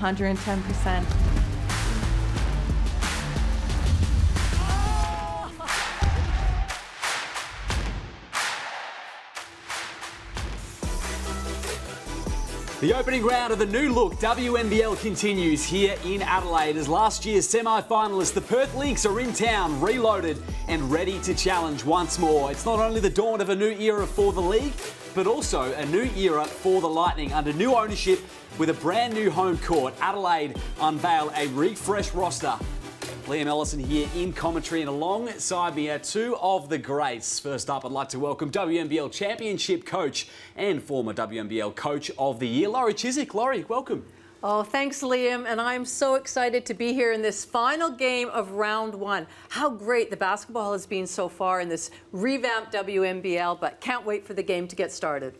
110%. The opening round of the new look WNBL continues here in Adelaide as last year's semi-finalists, the Perth Lynx, are in town, reloaded and ready to challenge once more. It's not only the dawn of a new era for the league, but also a new era for the Lightning under new ownership with a brand new home court. Adelaide unveil a refreshed roster. Liam Ellison here in commentary, and alongside me are two of the greats. First up, I'd like to welcome WNBL Championship coach and former WNBL Coach of the Year, Laurie Chiswick. Laurie, welcome. Oh, thanks, Liam. And I'm so excited to be here in this final game of round one. How great the basketball has been so far in this revamped WNBL, but can't wait for the game to get started.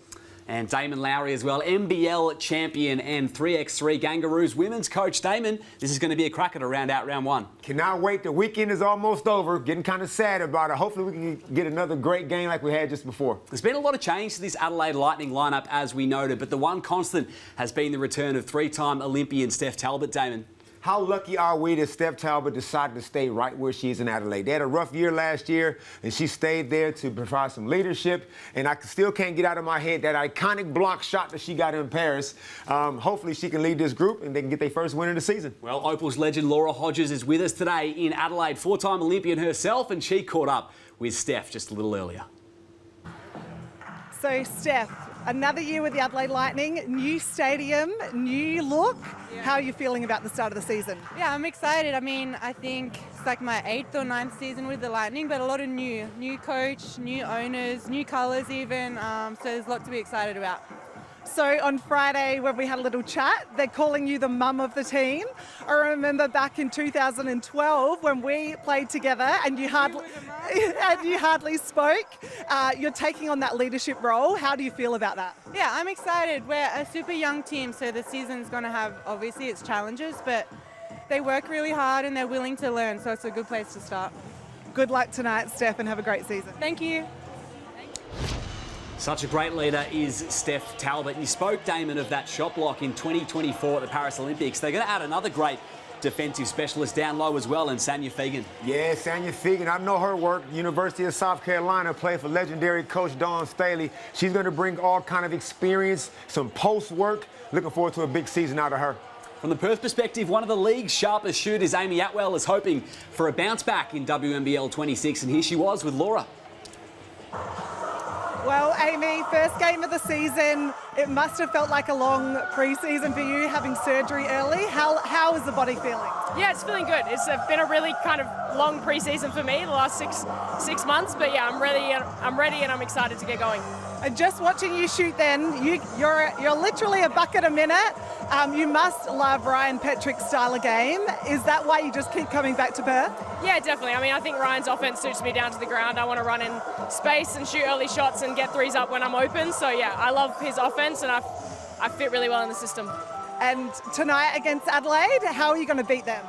And Damon Lowry as well, NBL champion and 3x3 Kangaroos women's coach. Damon, this is going to be a cracker to round out round one. Cannot wait. The weekend is almost over. Getting kind of sad about it. Hopefully we can get another great game like we had just before. There's been a lot of change to this Adelaide Lightning lineup, as we noted, but the one constant has been the return of three-time Olympian Steph Talbot. Damon. How lucky are we that Steph Talbot decided to stay right where she is in Adelaide? They had a rough year last year, and she stayed there to provide some leadership. And I still can't get out of my head that iconic block shot that she got in Paris. Hopefully she can lead this group and they can get their first win of the season. Well, Opal's legend Laura Hodges is with us today in Adelaide, four-time Olympian herself, and she caught up with Steph just a little earlier. So, Steph, another year with the Adelaide Lightning, new stadium, new look. Yeah. How are you feeling about the start of the season? Yeah, I'm excited. I mean, I think it's like my 8th or 9th season with the Lightning, but a lot of new coach, new owners, new colours even, so there's a lot to be excited about. So on Friday, when we had a little chat, they're calling you the mum of the team. I remember back in 2012 when we played together and you hardly spoke. You're taking on that leadership role. How do you feel about that? Yeah, I'm excited. We're a super young team, so the season's going to have, obviously, its challenges, but they work really hard and they're willing to learn, so it's a good place to start. Good luck tonight, Steph, and have a great season. Thank you. Such a great leader is Steph Talbot. You spoke, Damon, of that shot block in 2024 at the Paris Olympics. They're going to add another great defensive specialist down low as well, and Sanya Fegan. Yeah, Sanya Fegan. I know her work. University of South Carolina, played for legendary coach Dawn Staley. She's going to bring all kind of experience, some post work. Looking forward to a big season out of her. From the Perth perspective, one of the league's sharpest shooters, Amy Atwell, is hoping for a bounce back in WNBL26, and here she was with Laura. Well, Amy, first game of the season, it must have felt like a long pre-season for you, having surgery early. How is the body feeling? Yeah, it's feeling good. It's been a really kind of long pre-season for me, the last six months. But yeah, I'm ready and I'm excited to get going. And just watching you shoot then, you're literally a bucket a minute. You must love Ryan Petrick's style of game. Is that why you just keep coming back to Perth? Yeah, definitely. I mean, I think Ryan's offense suits me down to the ground. I want to run in space and shoot early shots and get threes up when I'm open. So yeah, I love his offense and I fit really well in the system. And tonight against Adelaide, how are you going to beat them?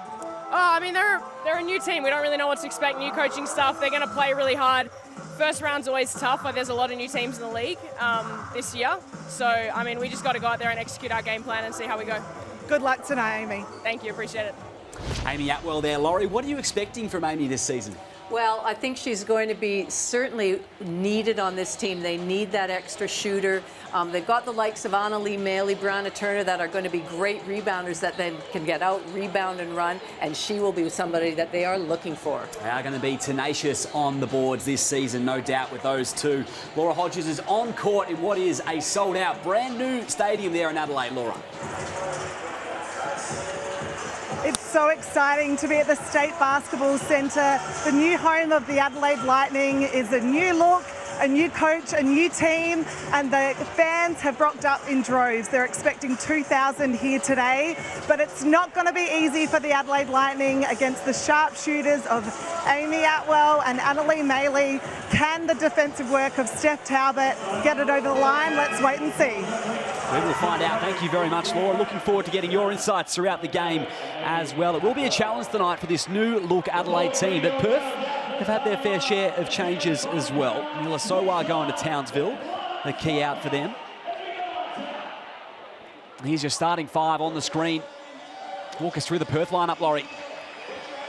Oh, I mean, they're a new team. We don't really know what to expect. New coaching staff. They're going to play really hard. First round's always tough, but there's a lot of new teams in the league this year. So, I mean, we just got to go out there and execute our game plan and see how we go. Good luck tonight, Amy. Thank you. Appreciate it. Amy Atwell there. Laurie, what are you expecting from Amy this season? Well, I think she's going to be certainly needed on this team. They need that extra shooter. They've got the likes of Annalee Maley, Brianna Turner that are going to be great rebounders that then can get out, rebound and run, and she will be somebody that they are looking for. They are going to be tenacious on the boards this season, no doubt, with those two. Laura Hodges is on court in what is a sold-out, brand new stadium there in Adelaide. Laura. It's so exciting to be at the State Basketball Centre. The new home of the Adelaide Lightning is a new look, a new coach, a new team, and the fans have rocked up in droves. They're expecting 2,000 here today, but it's not going to be easy for the Adelaide Lightning against the sharpshooters of Amy Atwell and Annalee Maley. Can the defensive work of Steph Talbot get it over the line? Let's wait and see. We will find out. Thank you very much, Laura. Looking forward to getting your insights throughout the game as well. It will be a challenge tonight for this new look Adelaide team, but Perth have had their fair share of changes as well. Nilasowar going to Townsville, the key out for them. Here's your starting five on the screen. Walk us through the Perth lineup, Laurie.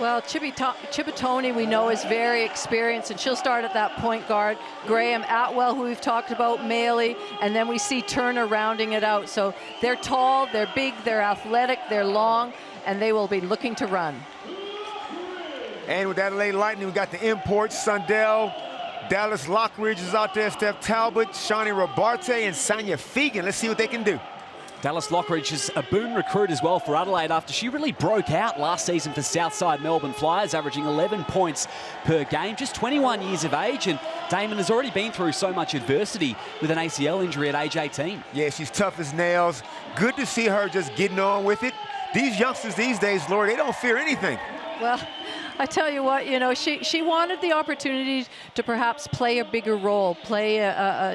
Well, Chibatoni, we know, is very experienced, and she'll start at that point guard. Graham Atwell, who we've talked about, Maley, and then we see Turner rounding it out. So they're tall, they're big, they're athletic, they're long, and they will be looking to run. And with Adelaide Lightning, we got the imports, Sundell, Dallas Lockridge is out there, Steph Talbot, Shawnee Rabarte, and Sonia Fegan. Let's see what they can do. Dallas Lockridge is a boom recruit as well for Adelaide after she really broke out last season for Southside Melbourne Flyers, averaging 11 points per game, just 21 years of age. And Damon has already been through so much adversity with an ACL injury at age 18. Yeah, she's tough as nails. Good to see her just getting on with it. These youngsters these days, Lord, they don't fear anything. Well, I tell you what, you know, she wanted the opportunity to perhaps play a bigger role, play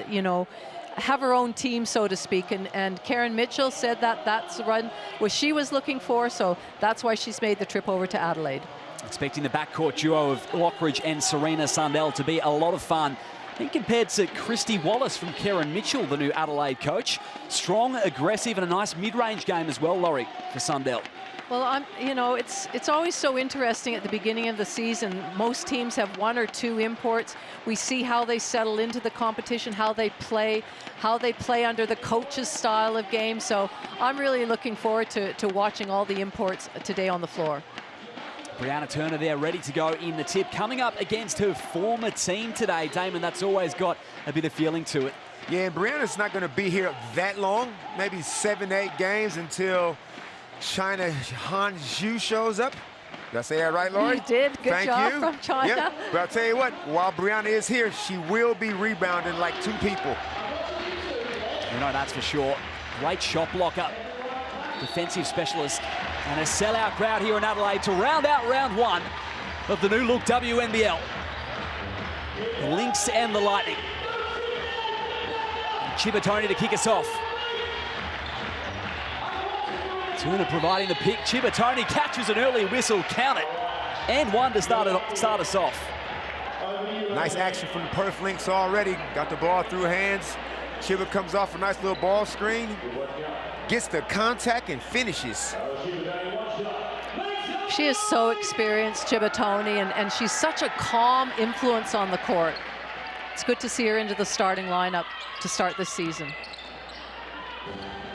you know, have her own team, so to speak, and Karen Mitchell said that that's the run what she was looking for, so that's why she's made the trip over to Adelaide. Expecting the backcourt duo of Lockridge and Serena Sundell to be a lot of fun. And compared to Christy Wallace from Karen Mitchell, the new Adelaide coach. Strong, aggressive, and a nice mid-range game as well, Laurie, for Sundell. Well, you know, it's always so interesting at the beginning of the season. Most teams have 1 or 2 imports. We see how they settle into the competition, how they play under the coach's style of game. So I'm really looking forward to watching all the imports today on the floor. Brianna Turner there ready to go in the tip. Coming up against her former team today. Damon, that's always got a bit of feeling to it. Yeah, and Brianna's not going to be here that long, maybe 7 to 8 games until China Hanzhu shows up. Did I say that right, Laurie? You did. Good Thank job you. from China. Yep. But I'll tell you what, while Brianna is here, she will be rebounding like 2 people. You know, that's for sure. Great shot blocker, defensive specialist, and a sellout crowd here in Adelaide to round out round 1 of the new look WNBL. The Lynx and the Lightning. Chibatoni to kick us off. Turner providing the pick. Chibatoni catches an early whistle, count it, and 1 to start us off. Nice action from the Perth Lynx already. Got the ball through hands. Chiba comes off a nice little ball screen, gets the contact and finishes. She is so experienced, Chibatoni, and she's such a calm influence on the court. It's good to see her into the starting lineup to start this season.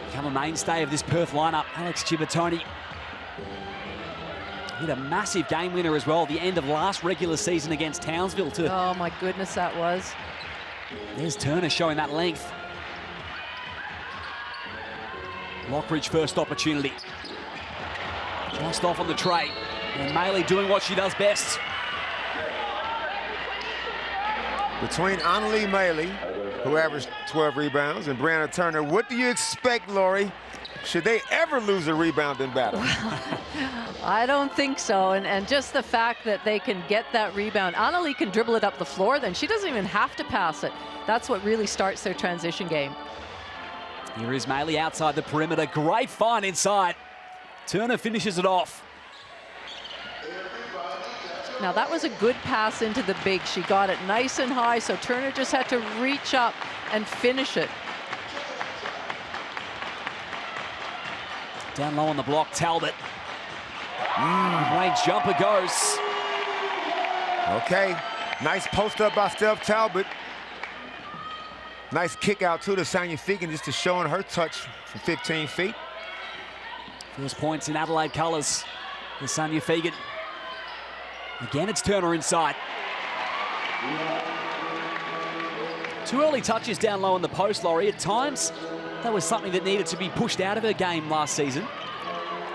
Become a mainstay of this Perth lineup, Alex Chibatoni. Hit a massive game winner as well, the end of last regular season against Townsville too. Oh my goodness, that was. There's Turner showing that length. Lockridge first opportunity. Just off on the trade. And Maley doing what she does best. Between Annalie Maley, who averaged 12 rebounds, and Brianna Turner, what do you expect, Laurie? Should they ever lose a rebounding battle? I don't think so, and just the fact that they can get that rebound. Annalie can dribble it up the floor, then she doesn't even have to pass it. That's what really starts their transition game. Here is Maley outside the perimeter. Great find inside. Turner finishes it off. Now that was a good pass into the big. She got it nice and high, so Turner just had to reach up and finish it. Down low on the block, Talbot. Range jumper goes. Okay, nice post up by Steph Talbot. Nice kick out too to Sonia Fegan, just to showing her touch from 15 feet. First points in Adelaide colours for Sonia Fegan. Again, it's Turner inside. 2 early touches down low on the post, Laurie. At times, that was something that needed to be pushed out of her game last season.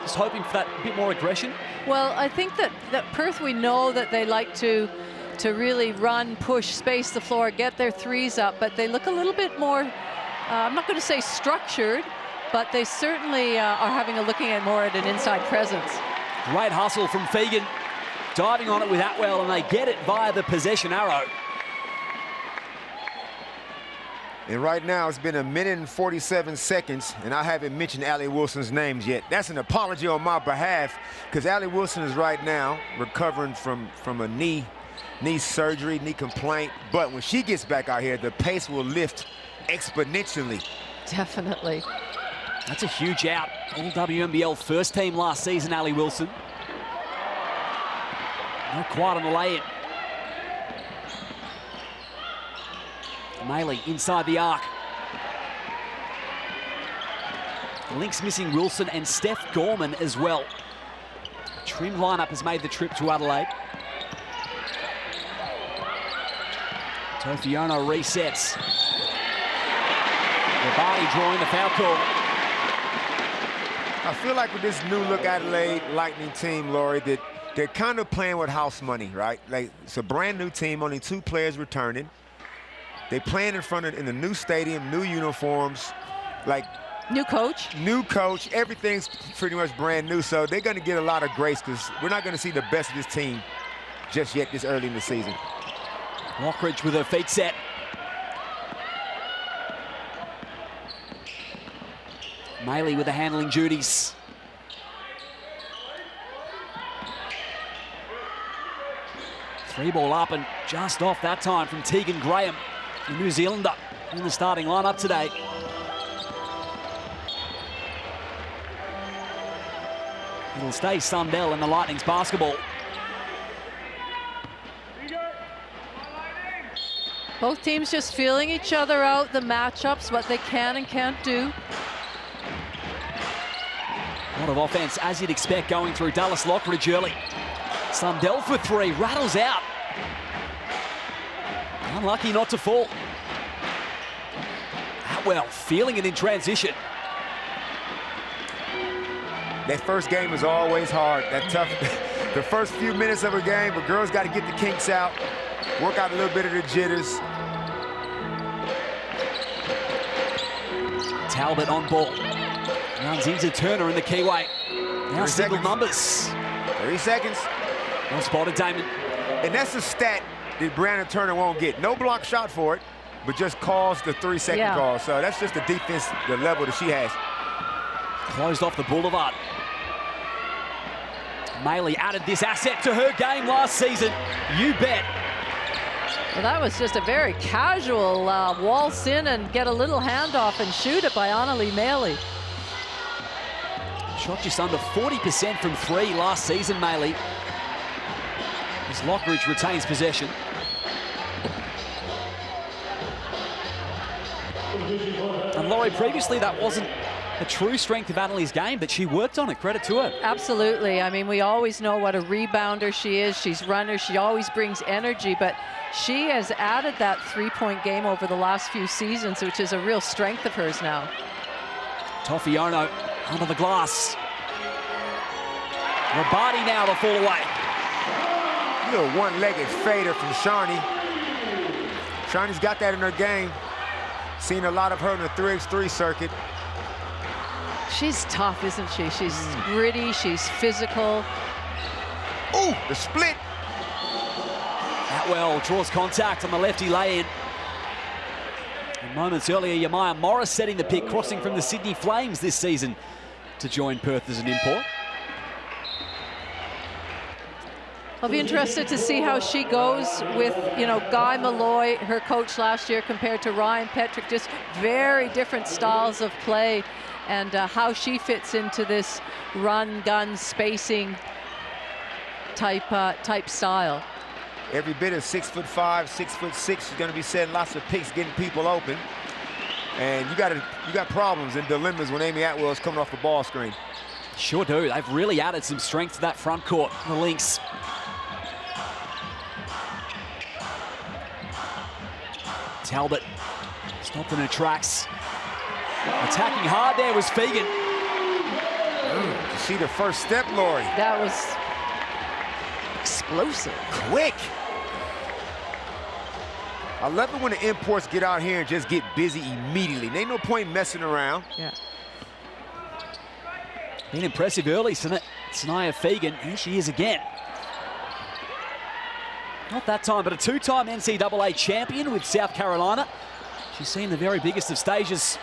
Just hoping for that bit more aggression. Well, I think that Perth, we know that they like to really run, push, space the floor, get their threes up, but they look a little bit more, I'm not going to say structured, but they certainly are looking at more at an inside presence. Great hustle from Fegan. Diving on it with Atwell, and they get it via the possession arrow. And right now, it's been 1 minute and 47 seconds, and I haven't mentioned Allie Wilson's names yet. That's an apology on my behalf, because Allie Wilson is right now recovering from a knee surgery, knee complaint. But when she gets back out here, the pace will lift exponentially. Definitely. That's a huge out. All WNBL first team last season, Ali Wilson. Not quite on the lay-in. Maley inside the arc. Lynx missing Wilson and Steph Gorman as well. Trim lineup has made the trip to Adelaide. Tofiono resets. Rabadi drawing the foul call. I feel like with this new look Adelaide Lightning team, Laurie, that they're kind of playing with house money, right? Like, it's a brand new team, only 2 players returning. They playing in the new stadium, new uniforms, like New coach. new coach. Everything's pretty much brand new, so they're going to get a lot of grace because we're not going to see the best of this team just yet this early in the season. Lockridge with her feet set. Maley with the handling duties. Three ball up and just off that time from Tegan Graham, the New Zealander, in the starting lineup today. It'll stay Sundell in the Lightning's basketball. Both teams just feeling each other out, the matchups, what they can and can't do. A lot of offense, as you'd expect, going through Dallas Lockridge early. Sundell for 3, rattles out. Unlucky not to fall. Atwell feeling it in transition. That first game is always hard. That tough, the first few minutes of a game, but girls got to get the kinks out, work out a little bit of the jitters. Talbot on ball. Runs into Turner in the keyway. Now single numbers. 30 seconds. Well spotted, Damon. And that's a stat that Brandon Turner won't get. No block shot for it, but just calls the 3-second call. So that's just the defense, the level that she has. Closed off the boulevard. Maley added this asset to her game last season. You bet. Well, that was just a very casual waltz in and get a little handoff and shoot it by Annalie Maley. Shot just under 40% from 3 last season, Maley. As Lockridge retains possession. And Laurie, previously that wasn't a true strength of Adelaide's game, but she worked on it. Credit to her. Absolutely. I mean, we always know what a rebounder she is. She's runner. She always brings energy, but she has added that 3-point game over the last few seasons, which is a real strength of hers now. Tofiono under the glass. Rabadi now to fall away. Little one-legged fader from Shawnee. Shawnee's got that in her game. Seen a lot of her in the 3x3 circuit. She's tough, isn't she? She's gritty, she's physical. Ooh, the split. Atwell draws contact on the lefty lay-in. And moments earlier, Yamaya Morris setting the pick, crossing from the Sydney Flames this season to join Perth as an import. I'll be interested to see how she goes with, Guy Malloy, her coach last year, compared to Ryan Petrick. Just very different styles of play, and how she fits into this run, gun, spacing type style. Every bit of 6'5", 6'6". She's going to be setting lots of picks, getting people open. And you got problems and dilemmas when Amy Atwell is coming off the ball screen. Sure do. They've really added some strength to that front court, the Lynx. Talbot stopped in her tracks. Attacking hard there was Fegan. You see the first step, Laurie? That was explosive. Quick. I love it when the imports get out here and just get busy immediately. There ain't no point messing around. Yeah. Been impressive early, Sanaya Fegan. Here she is again. Not that time, but a 2-time NCAA champion with South Carolina. She's seen the very biggest of stages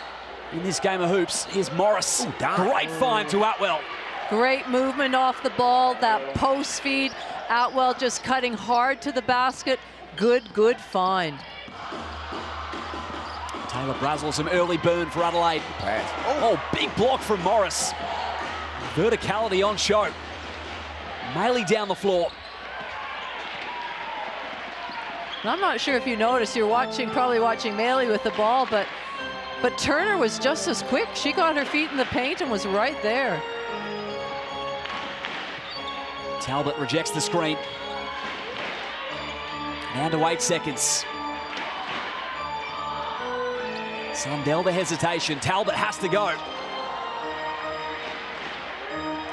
in this game of hoops. Here's Morris. Ooh, great find to Atwell. Great movement off the ball, that post feed. Atwell just cutting hard to the basket. Good find. Taylor Brazel, some early burn for Adelaide. Pass. Oh, big block from Morris. Verticality on show. Maley down the floor. I'm not sure if you noticed, you're probably watching Maley with the ball, but Turner was just as quick. She got her feet in the paint and was right there. Talbot rejects the screen. Down to 8 seconds. Sundell the hesitation. Talbot has to go.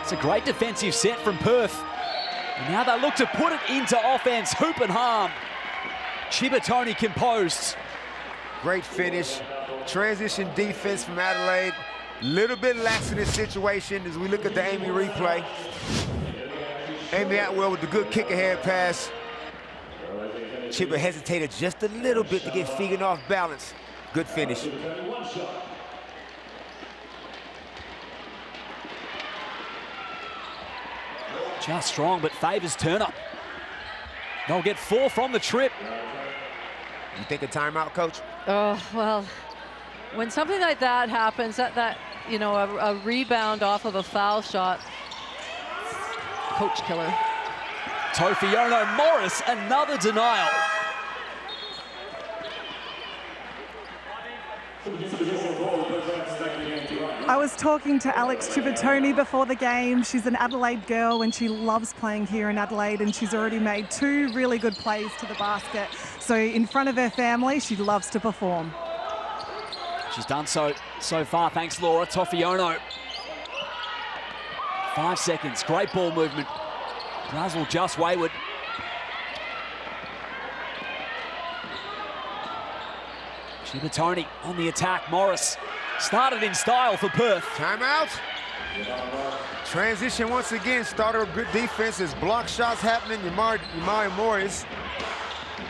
It's a great defensive set from Perth. And now they look to put it into offense. Hoop and harm. Chibatoni composed. Great finish. Transition defense from Adelaide. Little bit lax in this situation as we look at the Amy replay. Amy Atwell with the good kick-ahead pass. Chiba hesitated just a little bit to get Fegan off balance. Good finish. Just strong, but favours Turner. They'll get 4 from the trip. You think a timeout, Coach? Oh, well, when something like that happens, that you know, a rebound off of a foul shot, coach killer. Tofiono Morris, another denial. I was talking to Alex Chibatoni before the game. She's an Adelaide girl and she loves playing here in Adelaide, and she's already made 2 really good plays to the basket. So in front of her family, she loves to perform. She's done so far, thanks Laura. Tofiono. 5 seconds, great ball movement. Brazel just wayward. Chibatoni on the attack. Morris started in style for Perth. Timeout. Transition once again. Started a good defense. There's block shots happening. Yamari Morris.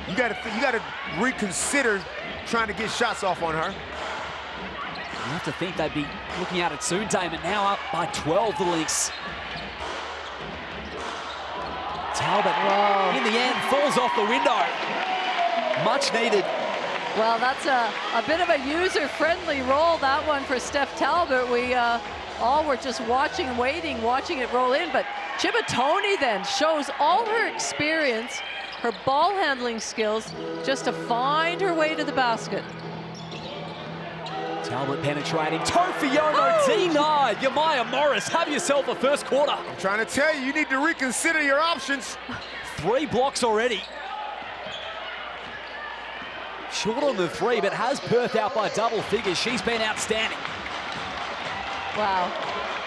You gotta reconsider trying to get shots off on her. You have to think they'd be looking at it soon, Damon. Now up by 12, the Lynx. Talbot, in the end, falls off the window. Much needed. Well, that's a bit of a user-friendly roll, that one for Steph Talbot. We all were just watching it roll in, but Chibatoni then shows all her experience, her ball handling skills, just to find her way to the basket. Talbot penetrating. Tofiono denied. Yamaya Morris, have yourself a first quarter. I'm trying to tell you, you need to reconsider your options. 3 blocks already. Short on the 3, but has Perth out by double figures. She's been outstanding. Wow.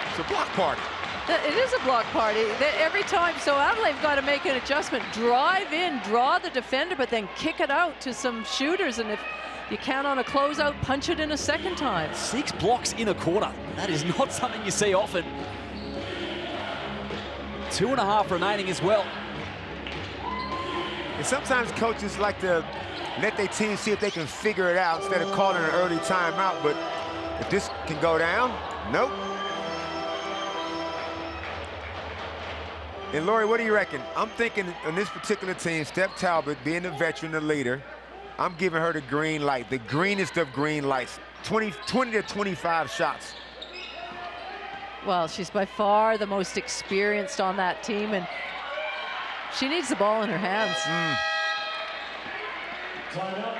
It's a block party. It is a block party. Every time, so Adelaide's got to make an adjustment. Drive in, draw the defender, but then kick it out to some shooters. And if you can on a closeout, punch it in a second time. 6 blocks in a quarter. That is not something you see often. 2.5 remaining as well. And sometimes coaches like to let their team see if they can figure it out instead of calling an early timeout. But if this can go down, nope. And Lori, what do you reckon? I'm thinking on this particular team, Steph Talbot being the veteran, the leader, I'm giving her the green light, the greenest of green lights, 20 to 25 shots. Well, she's by far the most experienced on that team, and she needs the ball in her hands.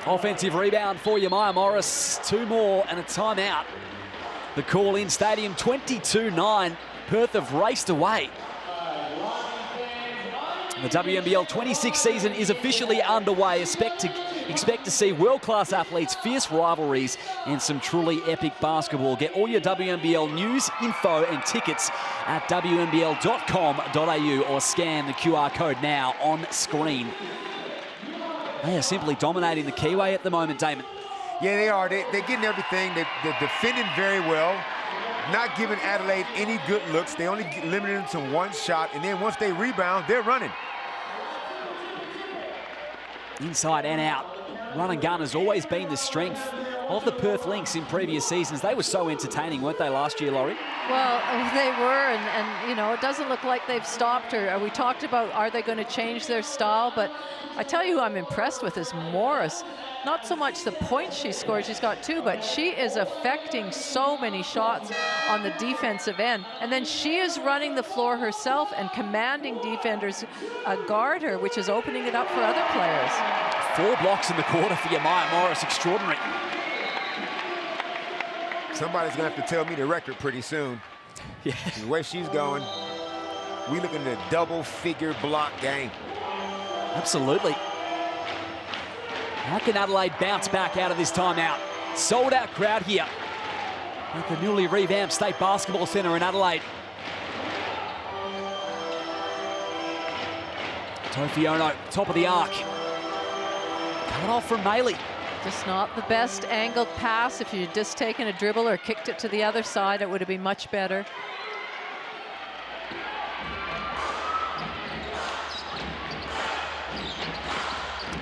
Offensive rebound for Yamaya Morris. 2 more and a timeout. The call in Stadium, 22-9. Perth have raced away. The WNBL 26 season is officially underway. Expect to see world-class athletes, fierce rivalries, and some truly epic basketball. Get all your WNBL news, info, and tickets at WNBL.com.au or scan the QR code now on screen. They are simply dominating the Kiwi at the moment, Damon. Yeah, they are. They're getting everything. They're defending very well. Not giving Adelaide any good looks. They only limited them to 1 shot, and then once they rebound, they're running. Inside and out. Run and gun has always been the strength of the Perth Lynx in previous seasons. They were so entertaining, weren't they, last year, Laurie? Well, they were, and you know, it doesn't look like they've stopped her. We talked about, are they going to change their style? But I tell you who I'm impressed with is Morris. Not so much the points she scored, she's got 2, but she is affecting so many shots on the defensive end. And then she is running the floor herself and commanding defenders guard her, which is opening it up for other players. 4 blocks in the quarter for Yamaya Morris, extraordinary. Somebody's going to have to tell me the record pretty soon. Yeah. The way she's going, we looking at a double-figure block game. Absolutely. How can Adelaide bounce back out of this timeout? Sold-out crowd here at the newly revamped State Basketball Centre in Adelaide. Tofiono, top of the arc. Cut off from Maley. Just not the best angled pass. If you'd just taken a dribble or kicked it to the other side, it would have been much better.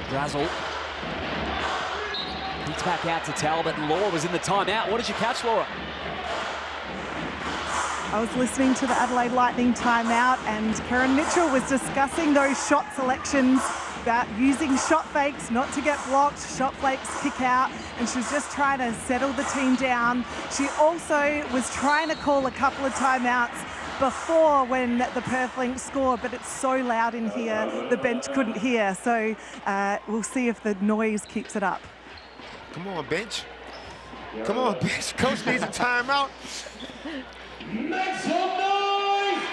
Brazel. Beats back out to Talbot, and Laura was in the timeout. What did you catch, Laura? I was listening to the Adelaide Lightning timeout, and Karen Mitchell was discussing those shot selections, about using shot fakes not to get blocked, shot fakes kick out, and she was just trying to settle the team down. She also was trying to call a couple of timeouts before when the Perth Lynx scored, but it's so loud in here, the bench couldn't hear. So we'll see if the noise keeps it up. Come on, bench. Come on, bench. Coach needs a timeout. Make some noise!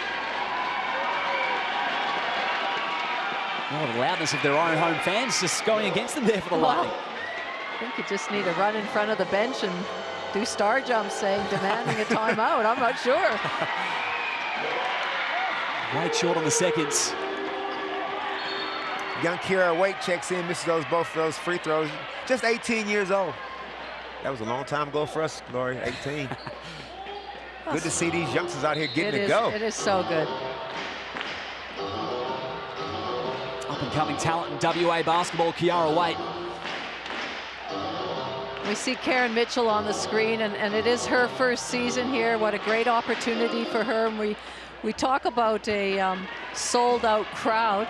Oh, the loudness of their own home fans just going against them there for the Lightning. I think you just need to run in front of the bench and do star jumps saying, demanding a timeout. I'm not sure. Right short on the seconds. Young Kira Wake checks in, misses both of those free throws. Just 18 years old. That was a long time ago for us, Laurie, 18. Good to see these youngsters out here getting to go. It is so good. Up-and-coming talent in WA basketball, Kiara Waite. We see Karen Mitchell on the screen, and it is her first season here. What a great opportunity for her. And we talk about a sold-out crowd,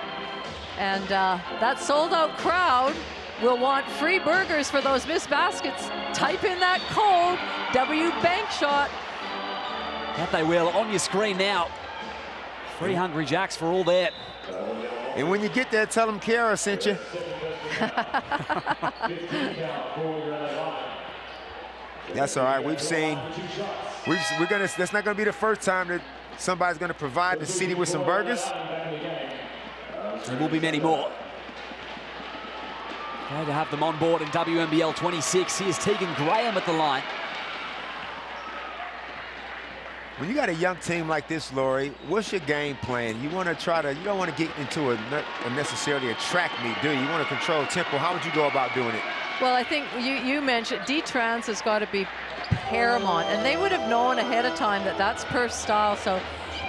and that sold-out crowd will want free burgers for those missed baskets. Type in that code, WBankshot. That they will, on your screen now. 3 Hungry Jacks for all there. And when you get there, tell them Kiara sent you. That's all right. We've seen. That's not going to be the first time that somebody's going to provide the city with some burgers. There will be many more. Glad to have them on board in WNBL26. Here's Tegan Graham at the line. When you got a young team like this, Laurie, what's your game plan? You want to try to, you don't want to get into a necessarily a track meet, do you? You want to control tempo. How would you go about doing it? Well, I think you mentioned D-Trans has got to be paramount, and they would have known ahead of time that that's Perth's style. So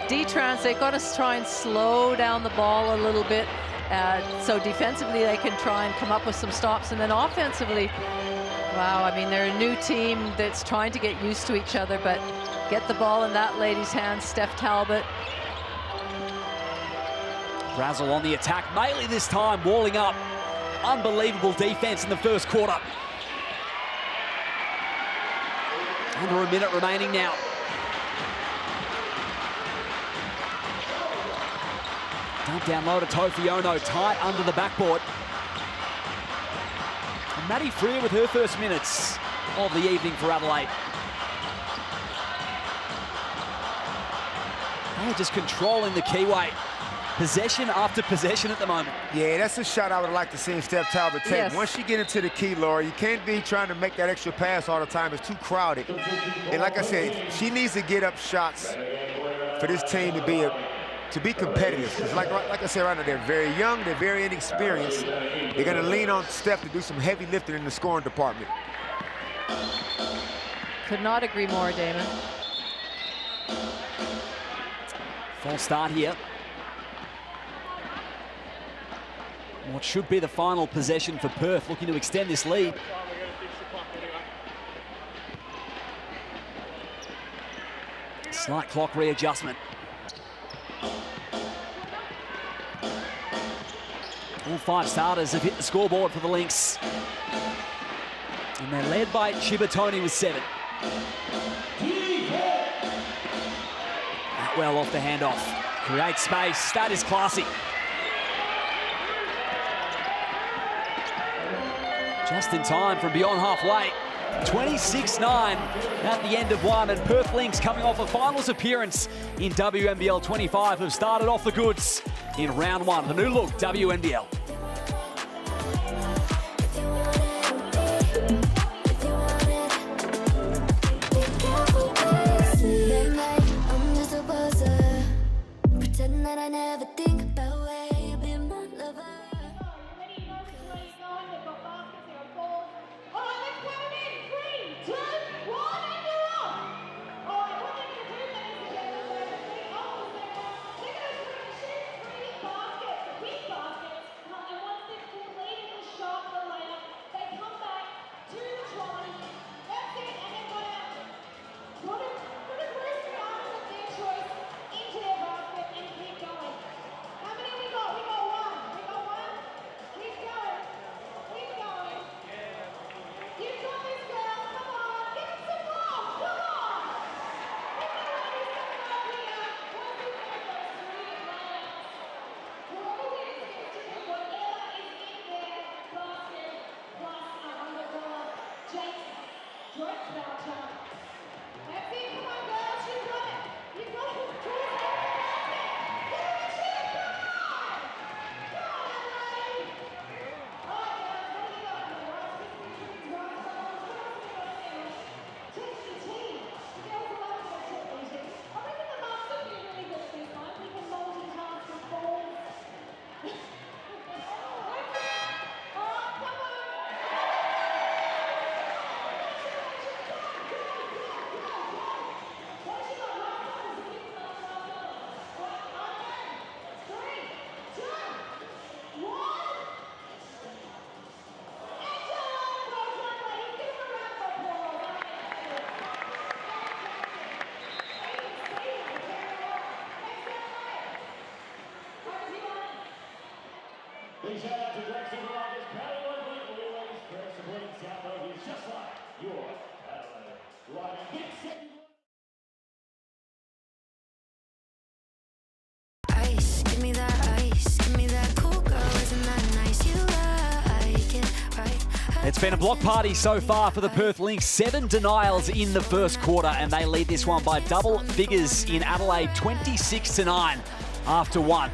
D-Trans, they've got to try and slow down the ball a little bit. So defensively, they can try and come up with some stops, and then offensively, wow, I mean, they're a new team that's trying to get used to each other, but get the ball in that lady's hands, Steph Talbot. Brazel on the attack. Maley this time walling up. Unbelievable defense in the first quarter. Under a minute remaining now. Dump down low to Tofiono, tight under the backboard. And Maddie Freer with her first minutes of the evening for Adelaide. They're just controlling the keyway. Possession after possession at the moment. Yeah, that's a shot I would like to see Steph Talbot take. Yes. Once you get into the key, Laura, you can't be trying to make that extra pass all the time. It's too crowded. And like I said, she needs to get up shots for this team to be competitive. Because like I said right now, they're very young, they're very inexperienced. They're going to lean on Steph to do some heavy lifting in the scoring department. Could not agree more, Damon. False start here. What should be the final possession for Perth, looking to extend this lead. Slight clock readjustment. All 5 starters have hit the scoreboard for the Lynx. And they're led by Chibatoni with 7. Atwell off the handoff. Creates space. That is classy. Just in time from beyond halfway. 26-9 at the end of 1, and Perth Lynx, coming off a finals appearance in WNBL25, have started off the goods in round 1. The new look WNBL. Big shout out to Greg Supermarket's Adelaide always Greg supporting South Aussies just like your Adelaide. Right, big second. Ice, give me that cool girl, isn't that nice? You like it, right? It's been a block party so far for the Perth Lynx. 7 denials in the first quarter, and they lead this one by double figures in Adelaide, 26-9 after 1.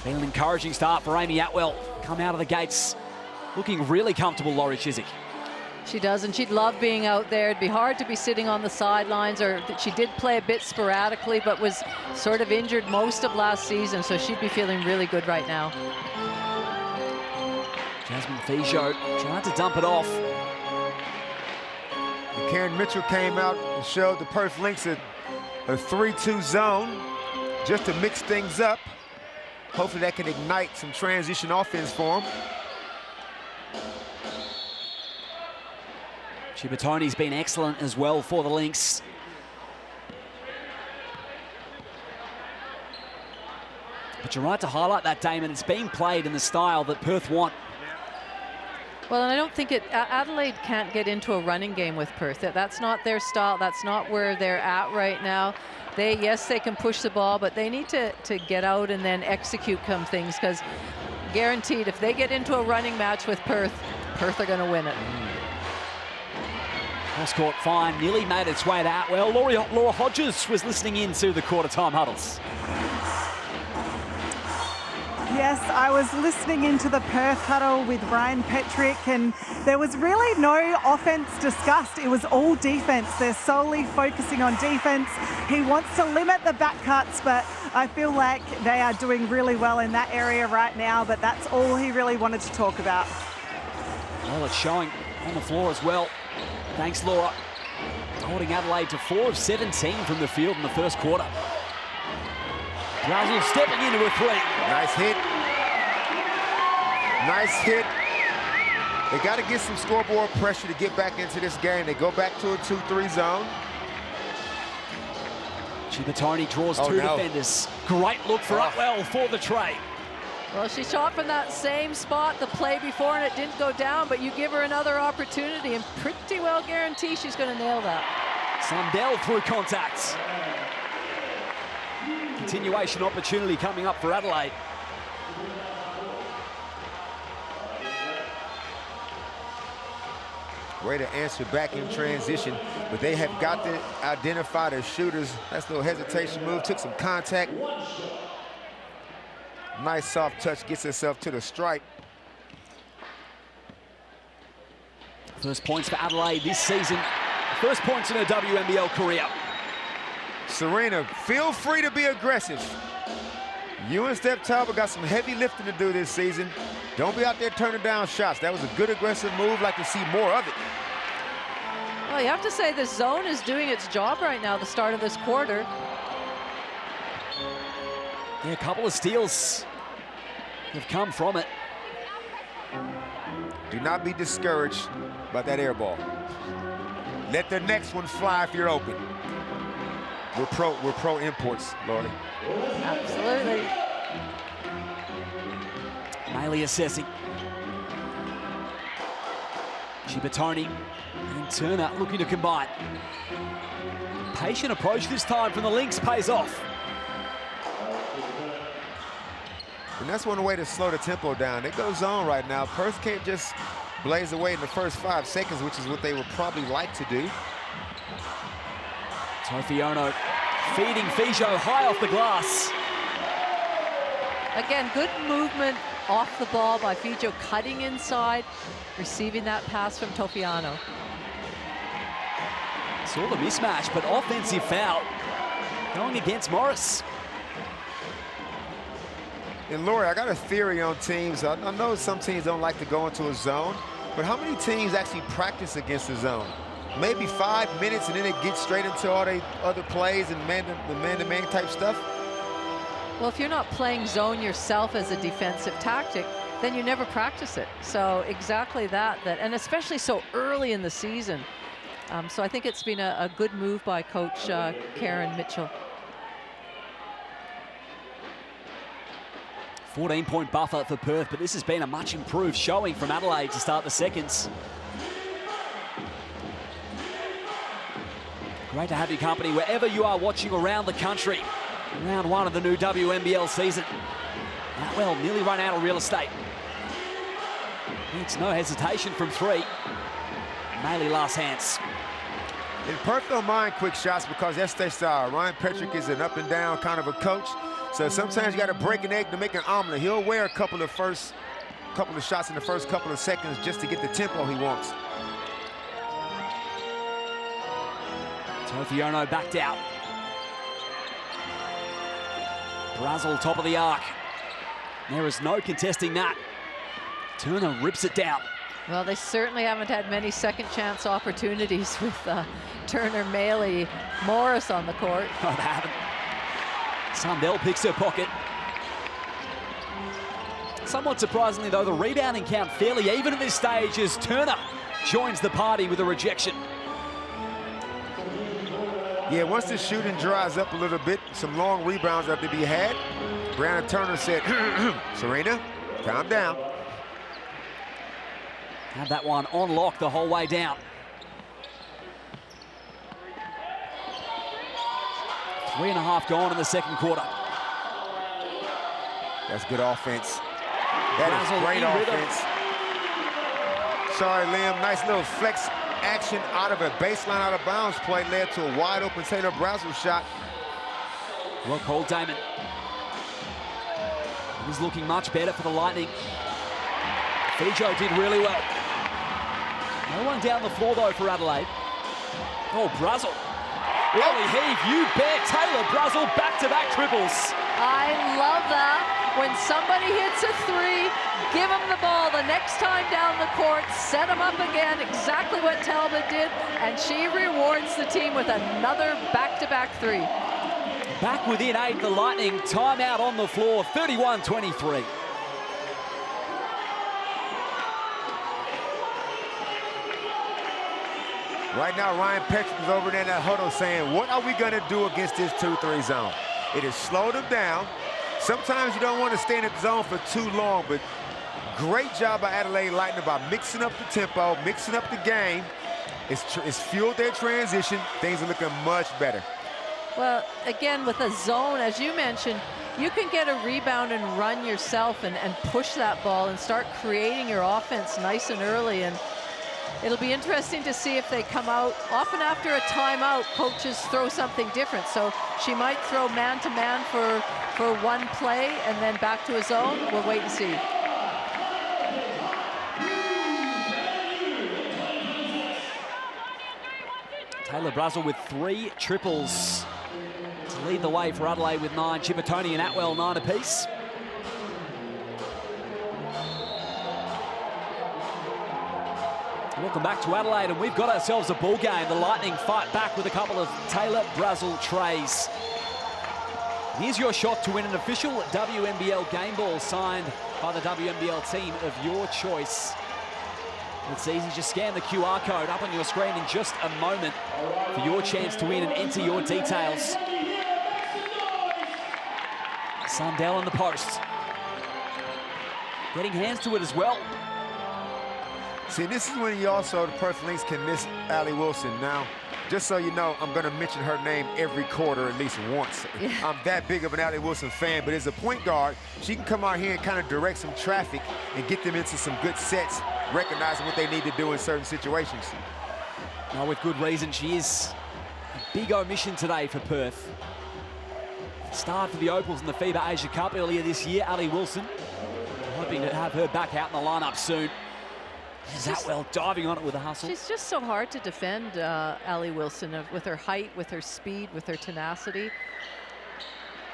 Been an encouraging start for Amy Atwell. Come out of the gates looking really comfortable, Laurie Chiswick. She does, and she'd love being out there. It'd be hard to be sitting on the sidelines, or she did play a bit sporadically, but was sort of injured most of last season, so she'd be feeling really good right now. Jasmine Fijo tried to dump it off. And Karen Mitchell came out and showed the Perth Lynx a 3-2 zone just to mix things up. Hopefully that can ignite some transition offense for them. Chibatoni's been excellent as well for the Lynx. But you're right to highlight that, Damon. It's being played in the style that Perth want. Well, and I don't think Adelaide can't get into a running game with Perth. That's not their style. That's not where they're at right now. Yes, they can push the ball, but they need to get out and then execute come things, because guaranteed if they get into a running match with Perth are going to win it. Cross-court fine, nearly made its way to Atwell. Laura Hodges was listening in to the quarter-time huddles. Yes, I was listening into the Perth huddle with Ryan Petrick, and there was really no offense discussed. It was all defense. They're solely focusing on defense. He wants to limit the back cuts, but I feel like they are doing really well in that area right now, but that's all he really wanted to talk about. Well, it's showing on the floor as well. Thanks, Laura. Holding Adelaide to 4 of 17 from the field in the first quarter. Brazil stepping into a 3. Nice hit. Nice hit. They got to get some scoreboard pressure to get back into this game. They go back to a 2-3 zone. Chibatoni draws two defenders. Great look for Upwell for the tray. Well, she shot from that same spot the play before, and it didn't go down, but you give her another opportunity, and pretty well guarantee she's going to nail that. Sundell through contacts. Continuation opportunity coming up for Adelaide. Way to answer back in transition, but they have got to identify their shooters. That's a little hesitation move, took some contact. Nice soft touch, gets herself to the stripe. First points for Adelaide this season. First points in her WNBL career. Serena, feel free to be aggressive. You and Steph Talbot got some heavy lifting to do this season. Don't be out there turning down shots. That was a good aggressive move. Like to see more of it. Well, you have to say the zone is doing its job right now, the start of this quarter. Yeah, a couple of steals have come from it. Do not be discouraged by that air ball. Let the next one fly if you're open. We're pro imports, Lordy. Absolutely. Maley assessing. Chibatoni and Turner looking to combine. Patient approach this time from the Lynx pays off. And that's one way to slow the tempo down. It goes on right now. Perth can't just blaze away in the first 5 seconds, which is what they would probably like to do. Tofiono feeding Fijo high off the glass. Again, good movement off the ball by Fijo, cutting inside, receiving that pass from Tofiano. Saw the mismatch, but offensive foul going against Morris. And Laurie, I got a theory on teams. I know some teams don't like to go into a zone, but how many teams actually practice against the zone? Maybe 5 minutes and then it gets straight into all the other plays and man-to-man type stuff? Well, if you're not playing zone yourself as a defensive tactic, then you never practice it. So exactly that, and especially so early in the season. So I think it's been a good move by Coach Karen Mitchell. 14-point buffer for Perth, but this has been a much improved showing from Adelaide to start the seconds. Great to have your company wherever you are watching around the country. Round 1 of the new WNBL season. Well, nearly run out of real estate. It's no hesitation from 3. Maley last hands. And Perth don't mind quick shots because that's their style. Ryan Petrick is an up and down kind of a coach. So sometimes you got to break an egg to make an omelet. He'll wear a couple of shots in the first couple of seconds just to get the tempo he wants. Tofiono backed out. Brazel top of the arc. There is no contesting that. Turner rips it down. Well, they certainly haven't had many second chance opportunities with Turner, Maley, Morris on the court. No, they haven't. Sundell picks her pocket. Somewhat surprisingly, though, the rebounding count fairly even at this stage as Turner joins the party with a rejection. Yeah, once the shooting dries up a little bit, some long rebounds have to be had. Brianna Turner said, Serena, calm down. Had that one on lock the whole way down. 3.5 gone in the second quarter. That's good offense. That is great offense. Sorry, Liam. Nice little flex action out of a baseline out of bounds play led to a wide open Taylor Brazel shot. Well called, Damon. He's looking much better for the Lightning. Fijo did really well. No one down the floor, though, for Adelaide. Oh, Brazel. Early heave, you bet. Taylor Brazel back-to-back triples. I love that. When somebody hits a 3, give them the ball the next time down the court, set them up again, exactly what Talbot did, and she rewards the team with another back-to-back 3. Back within 8, the Lightning, timeout on the floor, 31-23. Right now, Ryan Petrick is over there in that huddle saying, what are we going to do against this 2-3 zone? It has slowed them down. Sometimes you don't want to stay in the zone for too long, but great job by Adelaide Lightning about mixing up the tempo, mixing up the game. It's fueled their transition. Things are looking much better. Well, again, with a zone, as you mentioned, you can get a rebound and run yourself and push that ball and start creating your offense nice and early. And it'll be interesting to see if they come out. Often after a timeout, coaches throw something different. So she might throw man-to-man for one play and then back to a zone. We'll wait and see. Taylor Brazel with 3 triples to lead the way for Adelaide with 9. Chippertoni and Atwell 9 apiece. Welcome back to Adelaide, and we've got ourselves a ball game. The Lightning fight back with a couple of Taylor Brazel trays. Here's your shot to win an official WNBL game ball signed by the WNBL team of your choice. It's easy, just scan the QR code up on your screen in just a moment for your chance to win and enter your details. Sundell in the post. Getting hands to it as well. See, this is when you also, the Perth Lynx can miss Allie Wilson. Now, just so you know, I'm going to mention her name every quarter at least once. Yeah. I'm that big of an Allie Wilson fan, but as a point guard, she can come out here and kind of direct some traffic and get them into some good sets, recognizing what they need to do in certain situations. Now, with good reason, she is a big omission today for Perth. Start for the Opals in the FIBA Asia Cup earlier this year, Allie Wilson. Hoping to have her back out in the lineup soon. Atwell diving on it with a hustle. She's just so hard to defend, Allie Wilson, with her height, with her speed, with her tenacity.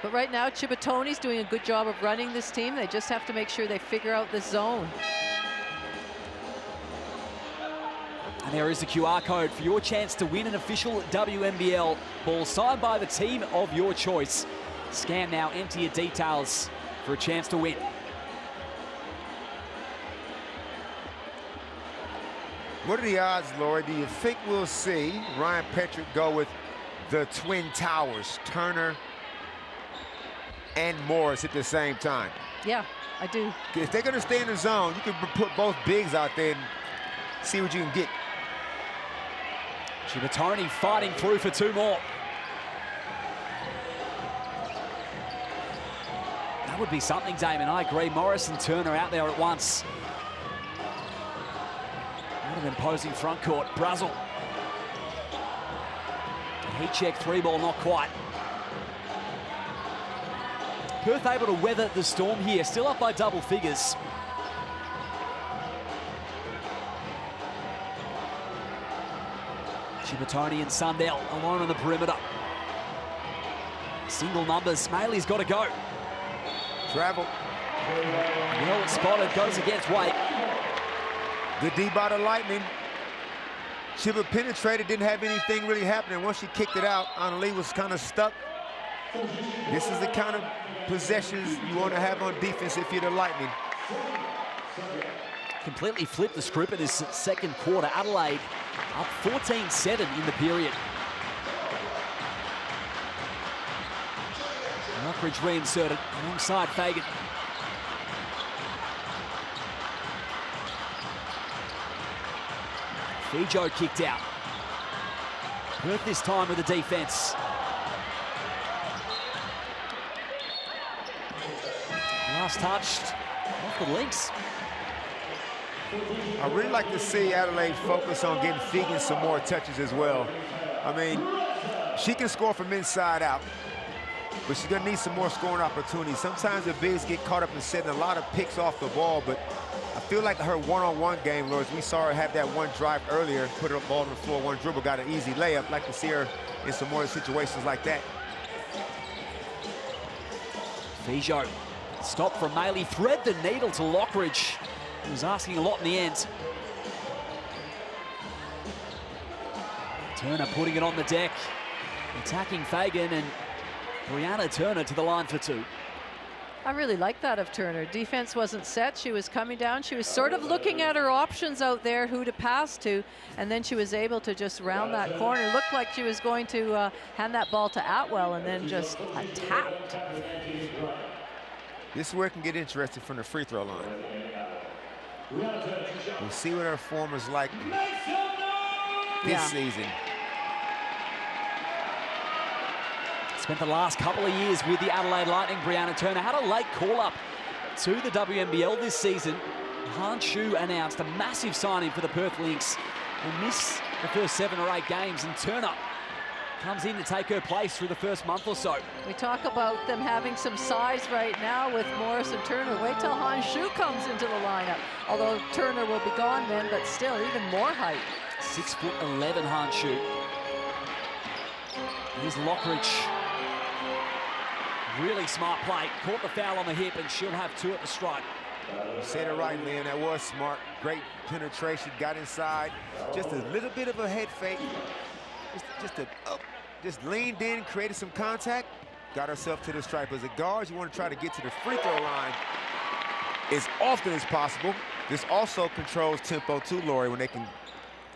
But right now, Chippertoni's doing a good job of running this team. They just have to make sure they figure out this zone. And there is the QR code for your chance to win an official WNBL ball signed by the team of your choice. Scan now, enter your details for a chance to win. What are the odds, Laura? Do you think we'll see Ryan Petrick go with the Twin Towers, Turner and Morris at the same time? Yeah, I do. If they're going to stay in the zone, you can put both bigs out there and see what you can get. Chippertoni fighting through for 2 more. That would be something, Damon. I agree. Morris and Turner out there at once. What an imposing front court. Brazel. Heat check 3 ball, not quite. Perth able to weather the storm here. Still up by double figures. Chippertoni and Sundell alone on the perimeter. Single numbers. Smaley's got to go. Travel. Well spotted. Goes against Wade. Good D by the Lightning. Chipper penetrated, didn't have anything really happening. Once she kicked it out, Annalie was kind of stuck. This is the kind of possessions you want to have on defense if you're the Lightning. Completely flipped the script in this second quarter. Adelaide up 14-7 in the period. Lockridge reinserted alongside Fagan. Fijo kicked out. Perth this time with the defense. Last touched off the Lynx. I really like to see Adelaide focus on getting Fegan some more touches as well. I mean, she can score from inside out, but she's gonna need some more scoring opportunities. Sometimes the bigs get caught up in setting a lot of picks off the ball, but I feel like her one-on-one game, Lord, we saw her have that one drive earlier, put her ball on the floor, one dribble, got an easy layup. Like to see her in some more situations like that. Fijo stopped from Maley, thread the needle to Lockridge. He was asking a lot in the end. Turner putting it on the deck, attacking Fagan, and Brianna Turner to the line for 2. I really like that of Turner. Defense wasn't set. She was coming down. She was sort of looking at her options out there, who to pass to, and then she was able to just round that corner. Looked like she was going to hand that ball to Atwell and then just attacked. This is where it can get interesting from the free throw line. We'll see what her form is like this season. Spent the last couple of years with the Adelaide Lightning. Brianna Turner had a late call-up to the WNBL this season. Han Shu announced a massive signing for the Perth Lynx. Will miss the first 7 or 8 games, and Turner comes in to take her place through the first month or so. We talk about them having some size right now with Morris and Turner. Wait till Han Shu comes into the lineup. Although Turner will be gone then, but still even more height. 6'11" Han Shu. Here's Lockridge. Really smart play. Caught the foul on the hip, and she'll have 2 at the stripe. You said it right, Liam. That was smart. Great penetration. Got inside. Just a little bit of a head fake. Just leaned in, created some contact, got herself to the stripe. As a guard, you want to try to get to the free throw line as often as possible. This also controls tempo too, Lori, when they can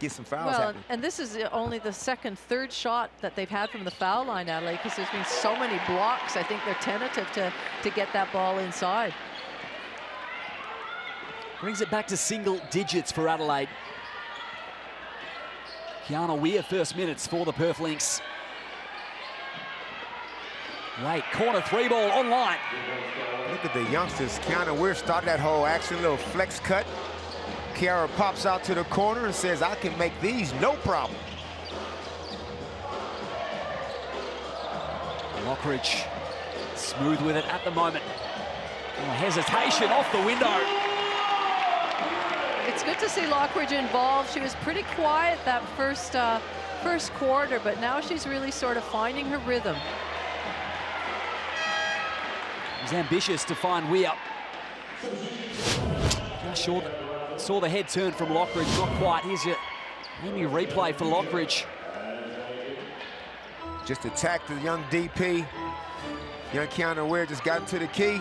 get some fouls happening. And this is only the second, third shot that they've had from the foul line, Adelaide, because there's been so many blocks. I think they're tentative to get that ball inside. Brings it back to single digits for Adelaide. Kiana Weir, first minutes for the Perth Lynx. Late corner 3 ball online. Look at the youngsters. Kiana Weir started that whole action, little flex cut. Kiara pops out to the corner and says, I can make these no problem. Lockridge smooth with it at the moment. Oh, hesitation off the window. It's good to see Lockridge involved. She was pretty quiet that first quarter, but now she's really sort of finding her rhythm. He's ambitious to find Weir. Just short. Saw the head turn from Lockridge, not quite. Here's your Amy replay for Lockridge. Just attacked the young DP. Young Kiana Weir just got into the key.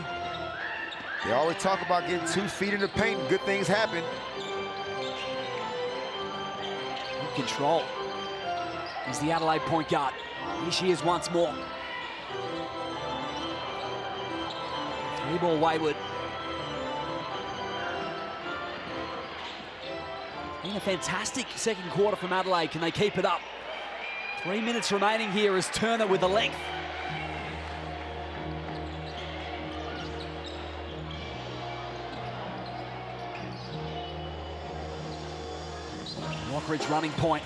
They always talk about getting 2 feet in the paint and good things happen. Good control. Here's the Adelaide point guard. Here she is once more. 3 ball wayward. Been a fantastic second quarter from Adelaide. Can they keep it up? 3 minutes remaining here as Turner with the length. Lockridge running point.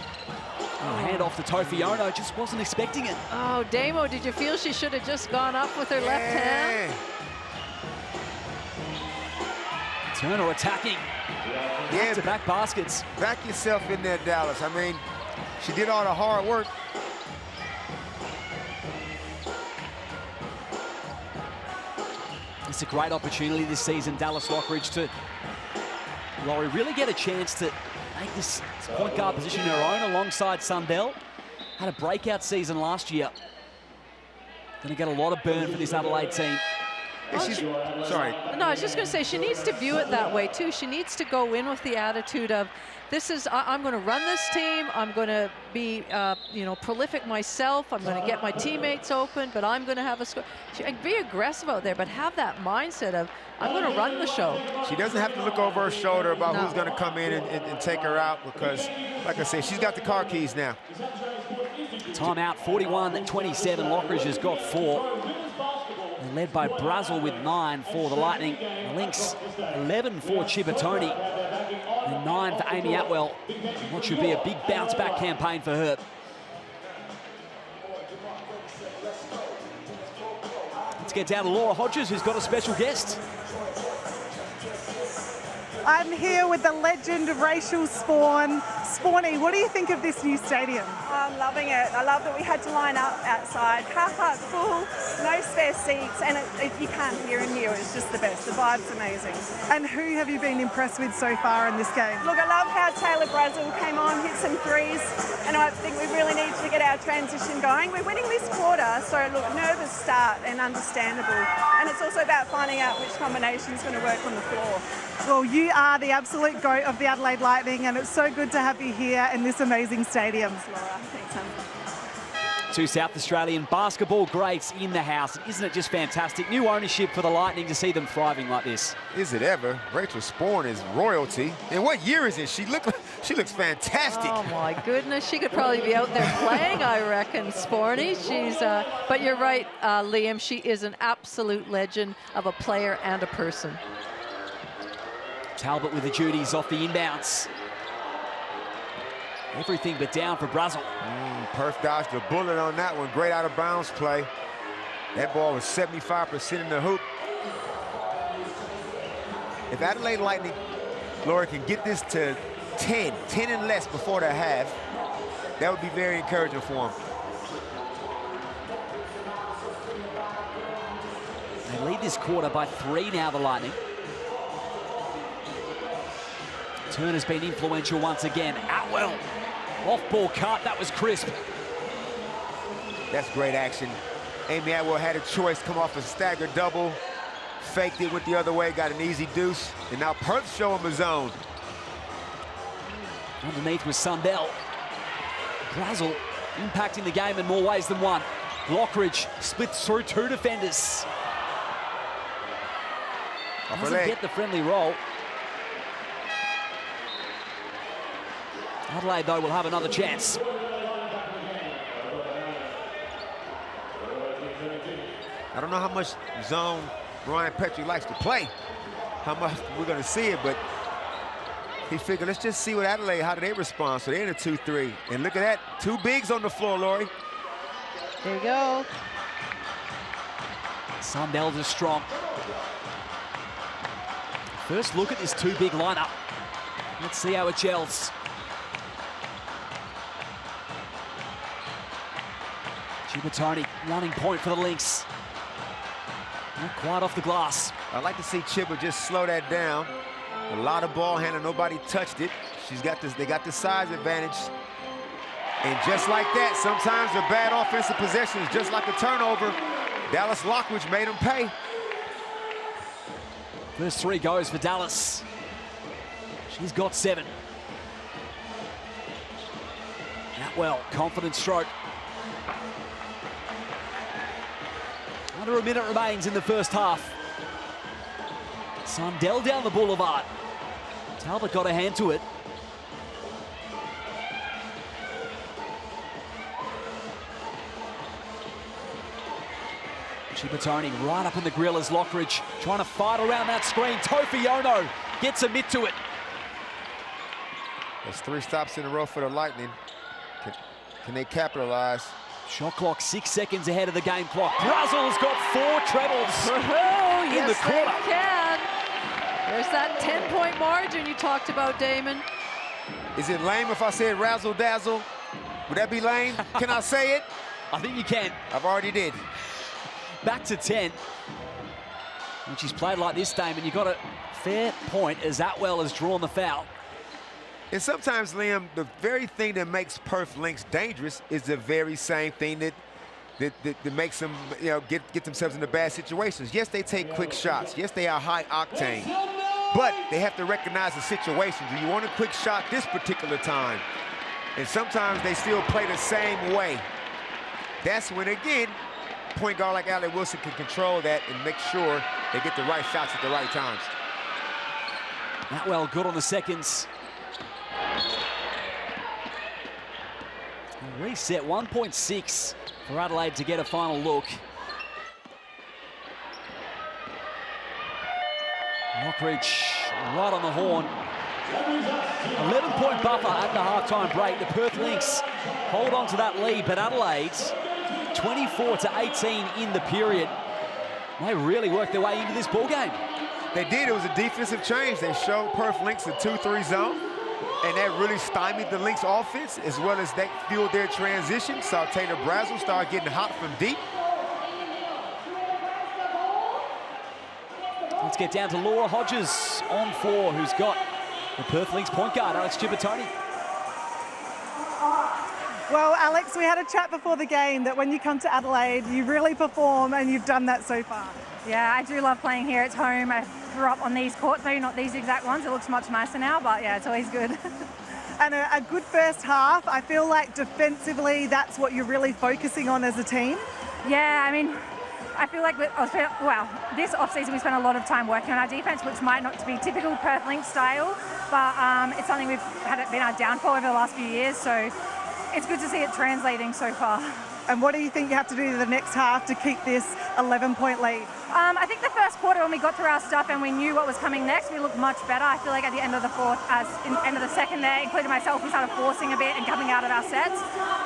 Oh, hand off to Tofiono, just wasn't expecting it. Oh, Damo, did you feel she should have just gone up with her left hand? Turner attacking. Back-to-back baskets. Back yourself in there, Dallas. I mean, she did all the hard work. It's a great opportunity this season, Dallas Lockridge, to, Laurie, really get a chance to make this point guard position her own alongside Sundell. Had a breakout season last year. Going to get a lot of burn for this Adelaide team. Sorry. No, I was just going to say, she needs to view it that way, too. She needs to go in with the attitude of, I'm going to run this team. I'm going to be, prolific myself. I'm going to get my teammates open, but I'm going to have a score. Be aggressive out there, but have that mindset of, I'm going to run the show. She doesn't have to look over her shoulder about who's going to come in and take her out because, like I said, she's got the car keys now. Timeout, 41-27. Lockridge has got 4. They're led by Brazel with 9 for the Lightning. Lynx, 11 for Chibatoni. And 9 for Amy Atwell. What should be a big bounce-back campaign for her. Let's get down to Laura Hodges, who's got a special guest. I'm here with the legend Rachel Spawn. Spawny, what do you think of this new stadium? I'm loving it. I love that we had to line up outside. Car park full, no spare seats, and you can't hear in here. It's just the best. The vibe's amazing. And who have you been impressed with so far in this game? Look, I love how Taylor Brazel came on, hit some threes, and I think we really need to get our transition going. We're winning this quarter, so look, nervous start and understandable. And it's also about finding out which combination is going to work on the floor. Well, you are the absolute GOAT of the Adelaide Lightning, and it's so good to have you here in this amazing stadium. Laura, thanks, hun. Two South Australian basketball greats in the house. Isn't it just fantastic? New ownership for the Lightning to see them thriving like this. Is it ever? Rachel Sporn is royalty. And what year is it? She looks fantastic. Oh my goodness, she could probably be out there playing, I reckon, Sporny. She's, but you're right, Liam, she is an absolute legend of a player and a person. Talbot with the duties off the inbounds. Everything but down for Brazel. Perth dodged a bullet on that one. Great out of bounds play. That ball was 75% in the hoop. If Adelaide Lightning, Laura, can get this to 10 and less before the half, that would be very encouraging for them. They lead this quarter by 3 now, the Lightning. Turner's been influential once again. Atwell, off-ball cut, that was crisp. That's great action. Amy Atwell had a choice, come off a stagger double, faked it, went the other way, got an easy deuce, and now Perth show him a zone. Underneath was Sundell. Brazel impacting the game in more ways than one. Lockridge splits through 2 defenders. Doesn't get the friendly roll. Adelaide, though, will have another chance. I don't know how much zone Ryan Petrie likes to play, how much we're going to see it, but he figured, let's just see what Adelaide, how do they respond? So they're in a 2-3. And look at that, 2 bigs on the floor, Laurie. There you go. Sundell is strong. First look at this 2-big lineup. Let's see how it gels. Chibatoni running point for the Lynx. Not quite off the glass. I'd like to see Chibba just slow that down. A lot of ball handling, nobody touched it. She's got this, they got the size advantage. And just like that, sometimes a bad offensive possession is just like a turnover. Dallas Lockridge made them pay. First 3 goes for Dallas. She's got 7. Atwell, confident stroke. Under a minute remains in the first half. Sundell down the boulevard. Talbot got a hand to it. Chibatoni right up in the grill as Lockridge trying to fight around that screen. Tofiono gets a mitt to it. That's 3 stops in a row for the Lightning. Can they capitalize? Shot clock 6 seconds ahead of the game clock. Brazel's got 4 trebles Oh, in yes, the quarter. they can. There's that 10-point margin you talked about, Damon. Is it lame if I said razzle dazzle? Would that be lame? Can I say it? I think you can. I've already did. Back to 10. And she's played like this, Damon. You got a fair point as Atwell has drawn the foul. And sometimes, Liam, the very thing that makes Perth Lynx dangerous is the very same thing that makes them, you know, get themselves into bad situations. Yes, they take quick shots. Yes, they are high octane. But they have to recognize the situation. Do you want a quick shot this particular time? And sometimes they still play the same way. That's when, again, point guard like Allie Wilson can control that and make sure they get the right shots at the right times. Atwell good on the seconds. Reset 1.6 for Adelaide to get a final look. Lockridge right on the horn. 11-point buffer at the halftime break. The Perth Lynx hold on to that lead, but Adelaide 24-18 in the period. They really worked their way into this ball game. They did. It was a defensive change. They showed Perth Lynx a 2-3 zone. and that really stymied the Lynx offense, as well as that fueled their transition. Saw Taylor Brazel start getting hot from deep. Let's get down to Laura Hodges on 4, who's got the Perth Lynx point guard, Alex Gibertoni. Well, Alex, we had a chat before the game that when you come to Adelaide, you really perform, and you've done that so far. Yeah, I do love playing here. It's home. I grew up on these courts, maybe not these exact ones. It looks much nicer now, but yeah, it's always good. And a good first half. I feel like defensively, that's what you're really focusing on as a team. Yeah, I mean, I feel like, this off-season we spent a lot of time working on our defense, which might not be typical Perth Lynx style, but it's something we've been our downfall over the last few years, so it's good to see it translating so far. And what do you think you have to do in the next half to keep this 11-point lead? I think the first quarter, when we got through our stuff and we knew what was coming next, we looked much better. I feel like at the end of the fourth, end of the second there, including myself, we started forcing a bit and coming out of our sets.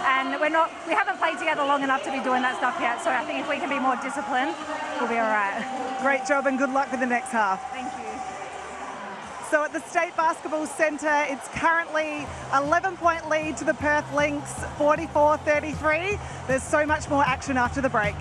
And we haven't played together long enough to be doing that stuff yet. So I think if we can be more disciplined, we'll be all right. Great job and good luck with the next half. Thank you. So at the State Basketball Centre, it's currently 11-point lead to the Perth Lynx, 44-33. There's so much more action after the break.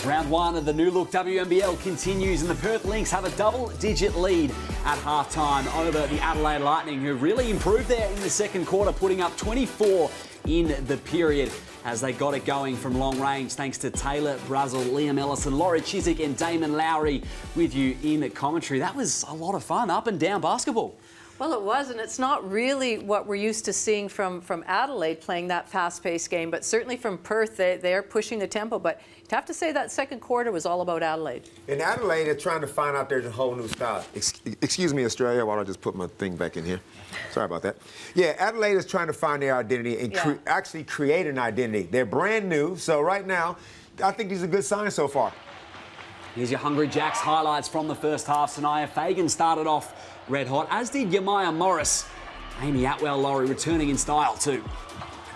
Round 1 of the new look WNBL continues, and the Perth Lynx have a double-digit lead at halftime over the Adelaide Lightning, who really improved there in the second quarter, putting up 24 in the period as they got it going from long range, thanks to Taylor Brazel, Liam Ellison, Laurie Chiswick and Damon Lowry with you in commentary. That was a lot of fun, up and down basketball. Well, it was, and it's not really what we're used to seeing from Adelaide playing that fast-paced game, but certainly from Perth, they're pushing the tempo. But you'd have to say that second quarter was all about Adelaide. In Adelaide, they're trying to find out there's a whole new style. Excuse me, Australia, while I just put my thing back in here. Sorry about that. Yeah, Adelaide is trying to find their identity and actually create an identity. They're brand new, so right now, I think these are good signs so far. Here's your Hungry Jacks highlights from the first half. Sanaya Fagan started off red hot, as did Yamaya Morris. Amy Atwell-Laurie returning in style too.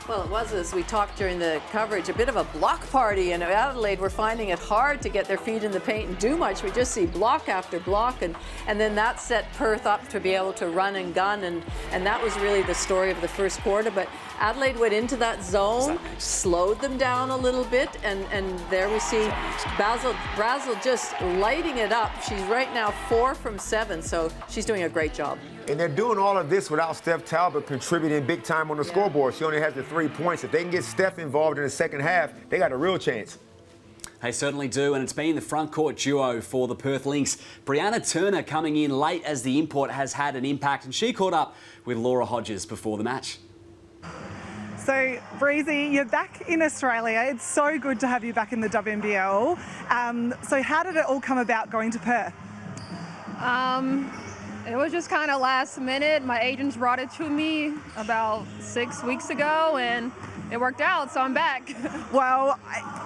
Well, it was, as we talked during the coverage, a bit of a block party, and Adelaide were finding it hard to get their feet in the paint and do much. We just see block after block, and then that set Perth up to be able to run and gun, and that was really the story of the first quarter. But Adelaide went into that zone, slowed them down a little bit, and there we see Brazel just lighting it up. She's right now 4 from 7, so she's doing a great job. And they're doing all of this without Steph Talbot contributing big time on the scoreboard. She only has the 3 points. If they can get Steph involved in the second half, they got a real chance. They certainly do, and it's been the front court duo for the Perth Lynx. Brianna Turner coming in late as the import has had an impact, and she caught up with Laura Hodges before the match. So, Breezy, you're back in Australia. It's so good to have you back in the WNBL. So how did it all come about going to Perth? It was just kind of last minute. My agents brought it to me about 6 weeks ago, and it worked out, so I'm back. Well,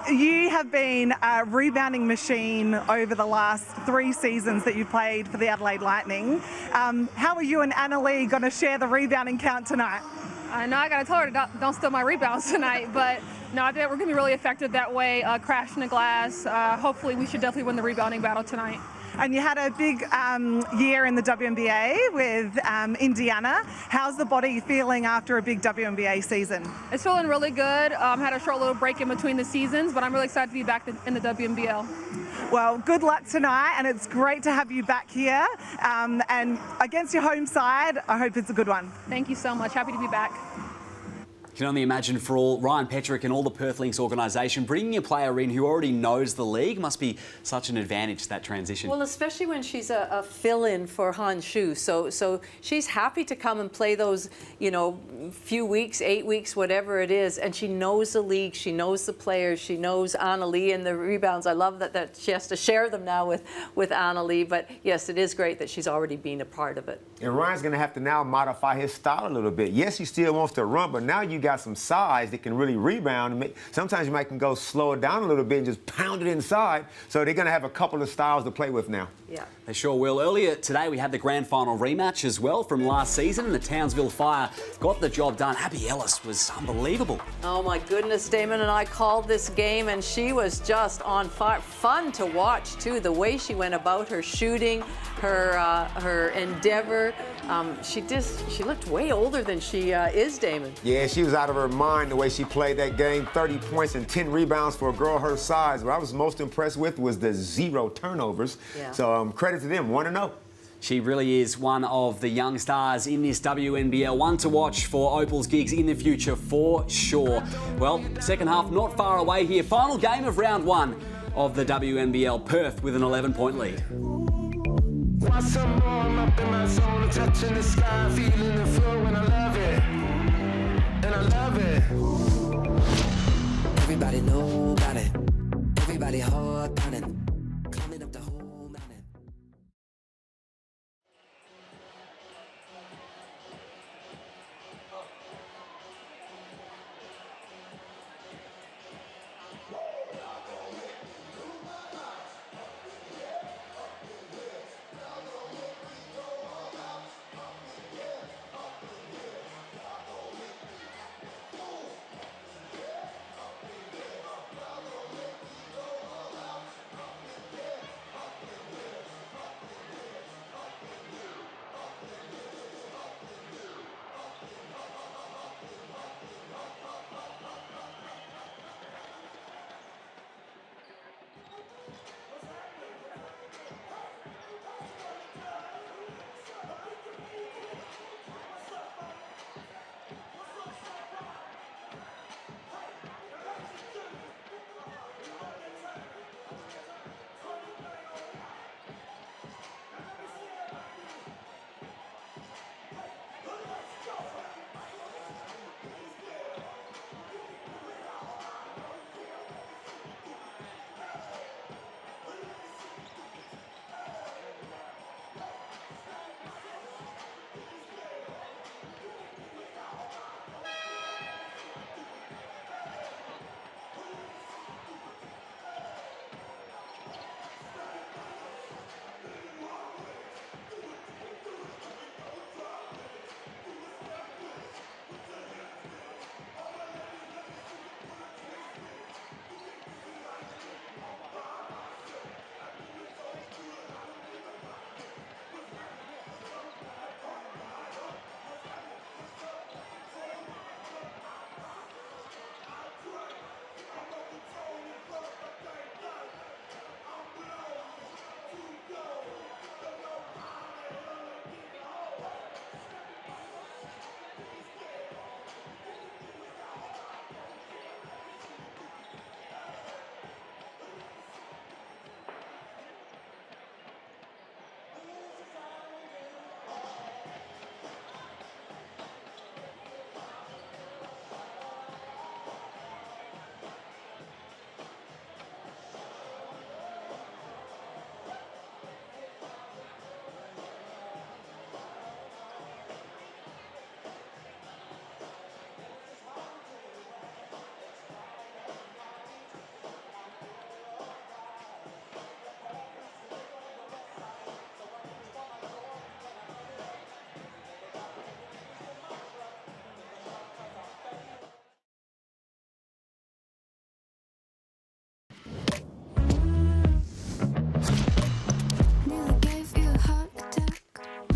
you have been a rebounding machine over the last 3 seasons that you played for the Adelaide Lightning. How are you and Annalie going to share the rebounding count tonight? I know I got to tell her to don't steal my rebounds tonight, but no, I think we're going to be really effective that way, crashing the glass. Hopefully we should definitely win the rebounding battle tonight. And you had a big year in the WNBA with Indiana. How's the body feeling after a big WNBA season? It's feeling really good. Had a short little break in between the seasons, but I'm really excited to be back in the WNBL. Well, good luck tonight, and it's great to have you back here. And against your home side, I hope it's a good one. Thank you so much. Happy to be back. You can only imagine for all Ryan Petrick and all the Perth Lynx organisation, bringing a player in who already knows the league must be such an advantage, that transition. Well, especially when she's a fill-in for Han Shu. So she's happy to come and play those, few weeks, 8 weeks, whatever it is. And she knows the league, she knows the players, she knows Annalie and the rebounds. I love that she has to share them now with Annalie. But yes, it is great that she's already been a part of it. And Ryan's going to have to now modify his style a little bit. Yes, he still wants to run, but now you got some size that can really rebound. Sometimes you might can go slow it down a little bit and just pound it inside. So they're going to have a couple of styles to play with now. Yeah. They sure will. Earlier today, we had the grand final rematch as well from last season, and the Townsville Fire got the job done. Abby Ellis was unbelievable. Oh, my goodness. Damon and I called this game, and she was just on fire. Fun to watch, too, the way she went about her shooting, her endeavor. She looked way older than she is, Damon. Yeah, she was out of her mind the way she played that game. 30 points and 10 rebounds for a girl her size. What I was most impressed with was the 0 turnovers. Yeah. So credit to them, 1-0. She really is one of the young stars in this WNBL. One to watch for Opal's gigs in the future for sure. Well, second half not far away here. Final game of round 1 of the WNBL. Perth with an 11-point lead. Want some more, I'm up in my zone, touching the sky, feeling the flow, and I love it, and I love it. Everybody know about it, everybody hard on it, climbing up the whole mountain.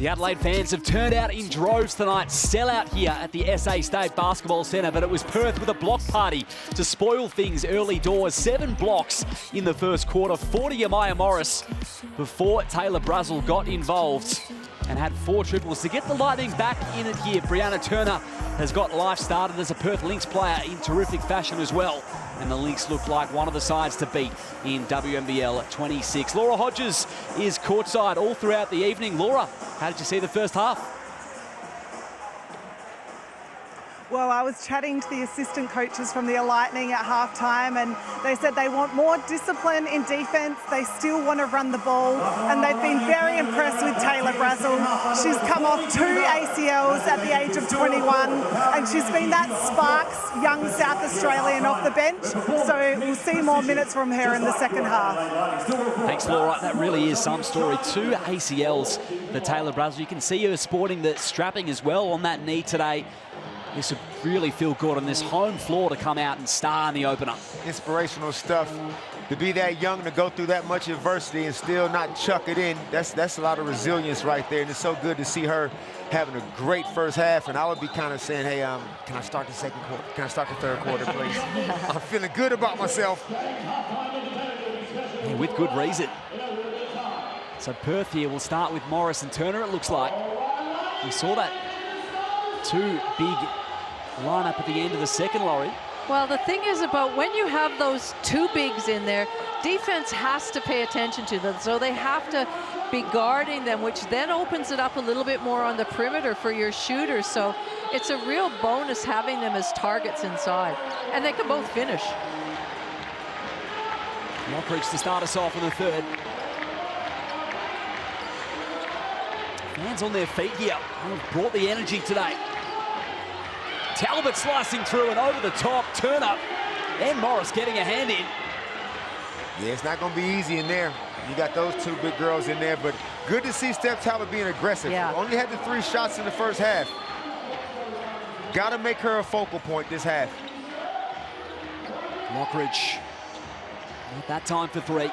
The Adelaide fans have turned out in droves tonight, sell out here at the SA State Basketball Centre, but it was Perth with a block party to spoil things early doors. 7 blocks in the first quarter, 40 Amaya Morris before Taylor Brazel got involved and had 4 triples to get the Lightning back in it here. Brianna Turner has got life started as a Perth Lynx player in terrific fashion as well. And the Lynx look like one of the sides to beat in WNBL26. Laura Hodges is courtside all throughout the evening. Laura, how did you see the first half? Well, I was chatting to the assistant coaches from the Lightning at halftime, and they said they want more discipline in defense. They still want to run the ball, and they've been very impressed with Taylor Brazel. She's come off 2 ACLs at the age of 21, and she's been that sparks young South Australian off the bench. So we'll see more minutes from her in the second half. Thanks, Laura. That really is some story. 2 ACLs for Taylor Brazel. You can see her sporting the strapping as well on that knee today. This would really feel good on this home floor to come out and star in the opener. Inspirational stuff. To be that young, to go through that much adversity and still not chuck it in, that's a lot of resilience right there. And it's so good to see her having a great first half. And I would be kind of saying, hey, can I start the second quarter? Can I start the third quarter, please? I'm feeling good about myself. Yeah, with good reason. So Perth here will start with Morris and Turner, it looks like. We saw that 2 big lineup at the end of the second, Laurie. Well, the thing is about when you have those 2 bigs in there, defense has to pay attention to them. So they have to be guarding them, which then opens it up a little bit more on the perimeter for your shooters. So it's a real bonus having them as targets inside. And they can both finish. Mockridge to start us off in the third. Fans on their feet here. Brought the energy today. Talbot slicing through and over the top. Turner and Morris getting a hand in. Yeah, it's not going to be easy in there. You got those 2 big girls in there, but good to see Steph Talbot being aggressive. Yeah. Only had the 3 shots in the first half. Got to make her a focal point this half. Mockridge. Not that time for 3.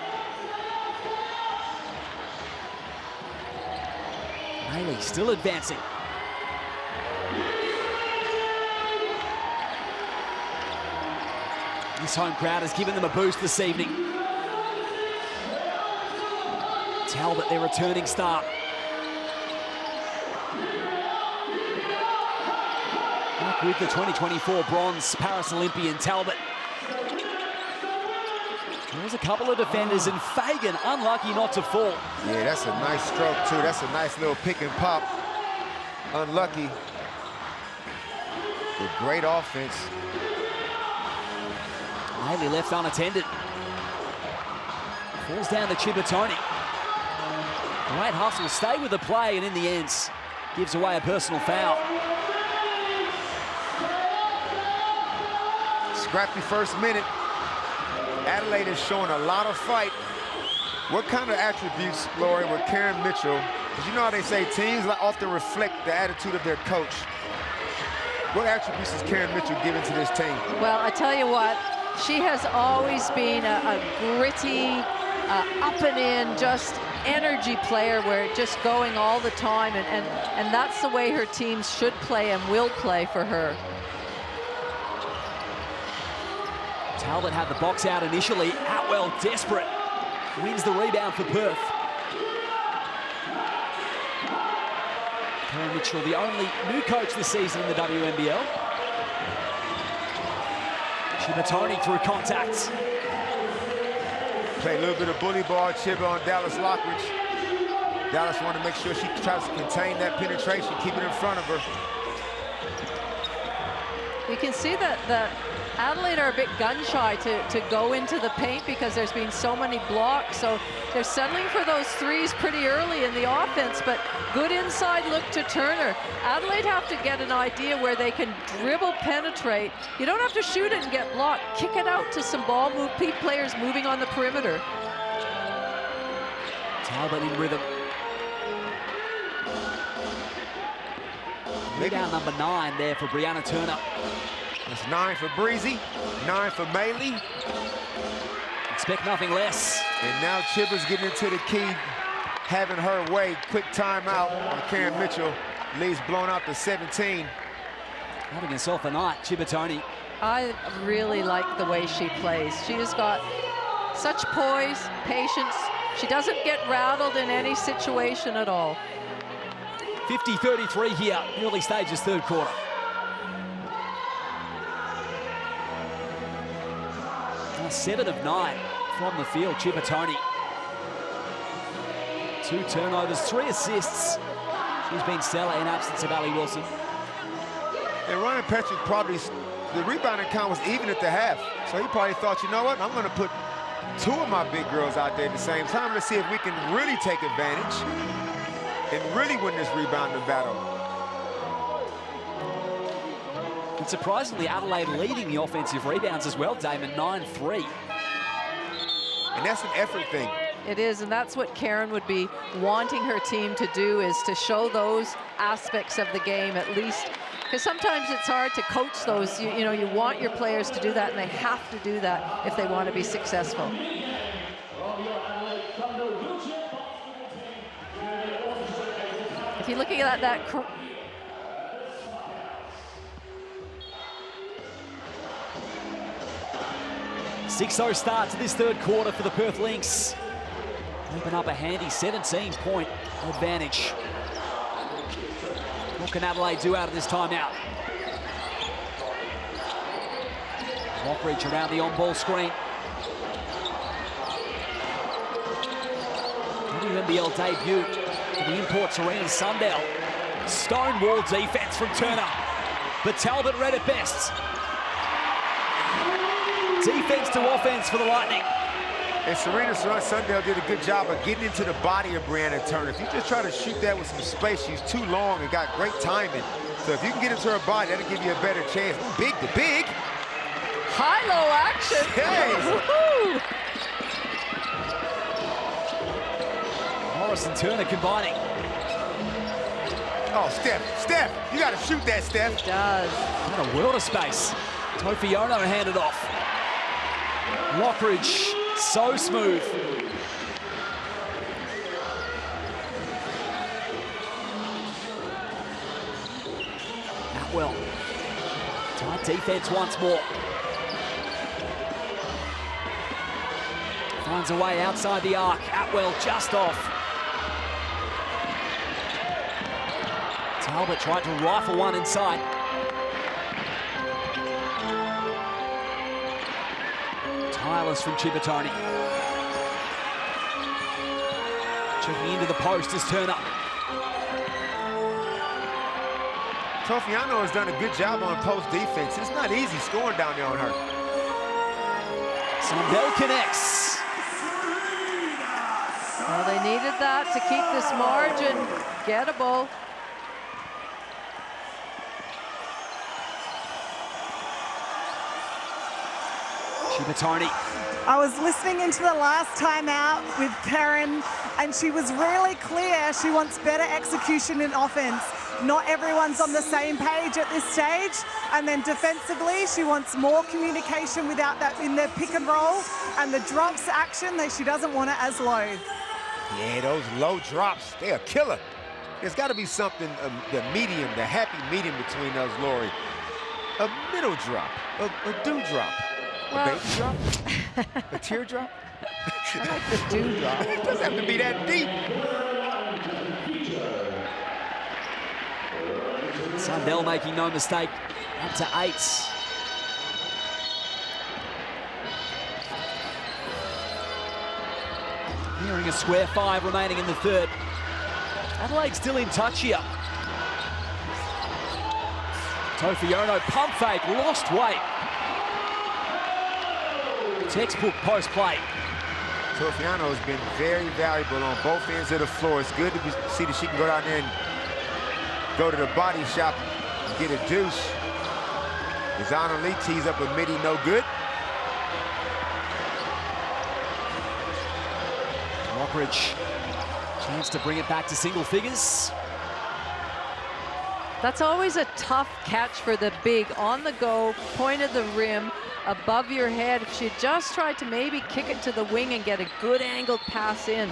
Haley still advancing. This home crowd has given them a boost this evening. Talbot, their returning star. Back with the 2024 bronze Paris Olympian Talbot. There's a couple of defenders, and Fagan unlucky not to fall. Yeah, that's a nice stroke, too. That's a nice little pick and pop. Unlucky. But great offense. Haley left unattended. Falls down to Chibatoni. Great hustle, stay with the play, and in the end, gives away a personal foul. Scrappy first minute. Adelaide is showing a lot of fight. What kind of attributes, Laurie, with Karen Mitchell? Because you know how they say teams often reflect the attitude of their coach. What attributes is Karen Mitchell giving to this team? Well, I tell you what, she has always been a gritty, up and in, just energy player where just going all the time. And that's the way her teams should play and will play for her. Talbot had the box out initially. Atwell desperate. Wins the rebound for Perth. Karen Mitchell, the only new coach this season in the WNBL. Chibatoni through contact. Play a little bit of bully ball, Chibba on Dallas Lockridge. Dallas wanted to make sure she tries to contain that penetration, keep it in front of her. You can see that Adelaide are a bit gun-shy to go into the paint because there's been so many blocks. So they're settling for those 3s pretty early in the offense, but good inside look to Turner. Adelaide have to get an idea where they can dribble, penetrate. You don't have to shoot it and get blocked. Kick it out to some ball move, players moving on the perimeter. Talbot in rhythm. Rebound number 9 there for Brianna Turner. That's 9 for Breezy, 9 for Maley. Expect nothing less. And now Chibba's getting into the key having her way. Quick timeout on Karen Mitchell. Leads blown out to 17. Having herself a night, Chibatoni. I really like the way she plays. She has got such poise, patience. She doesn't get rattled in any situation at all. 50-33 here, early stages, third quarter. Now 7 of 9 from the field, Chibatoni. 2 turnovers, 3 assists. She's been stellar in absence of Ali Wilson. And Ryan Patrick probably, the rebounding count was even at the half. So he probably thought, you know what, I'm going to put 2 of my big girls out there at the same time. Let's see if we can really take advantage and really win this rebounding battle. And surprisingly, Adelaide leading the offensive rebounds as well, Damon, 9-3. And that's an effort thing. It is, and that's what Karen would be wanting her team to do, is to show those aspects of the game at least. Because sometimes it's hard to coach those. You know, you want your players to do that, and they have to do that if they want to be successful. If you're looking at that 6-0 start to this third quarter for the Perth Lynx. Open up a handy 17-point advantage. What can Adelaide do out of this timeout? Lockridge around the on-ball screen. WNBL debut for the Imports Arena Sundell. Stonewall defense from Turner, but Talbot read it best. Defense to offense for the Lightning. And Serena Sundell did a good job of getting into the body of Brianna Turner. If you just try to shoot that with some space, she's too long and got great timing. So if you can get into her body, that'll give you a better chance. Big to big. High-low action. Hey. Morris and Turner combining. Oh, Steph, you got to shoot that, Steph. It does. What a world of space. Tofiono handed off. Lockridge, so smooth. Atwell, tight defense once more. Finds a way outside the arc. Atwell just off. Talbot tried to rifle one inside. Tireless from Chibatoni. Checking into the post is Turner. Tofiano has done a good job on post defense. It's not easy scoring down there on her. Sundell connects. Well, they needed that to keep this margin gettable. Chibatoni. I was listening into the last timeout with Karen, and she was really clear she wants better execution in offense. Not everyone's on the same page at this stage. And then defensively, she wants more communication without that in their pick and roll, and the drops action that she doesn't want it as low. Yeah, those low drops, they're a killer. There's got to be something, the medium, the happy medium between those, Lori. A middle drop, a dewdrop. A baby drop? A teardrop? I like the dewdrop. It doesn't have to be that deep. Sundell making no mistake. Up to 8. Nearing a square 5 remaining in the third. Adelaide still in touch here. Tofiono pump fake, lost weight. Textbook post play. Tofiano has been very valuable on both ends of the floor. It's good to see that she can go down there and go to the body shop and get a deuce. Zana Lee tees up a midi, no good. Lockridge, chance to bring it back to single figures. That's always a tough catch for the big. On the go, point of the rim, above your head. If she just tried to maybe kick it to the wing and get a good angled pass in.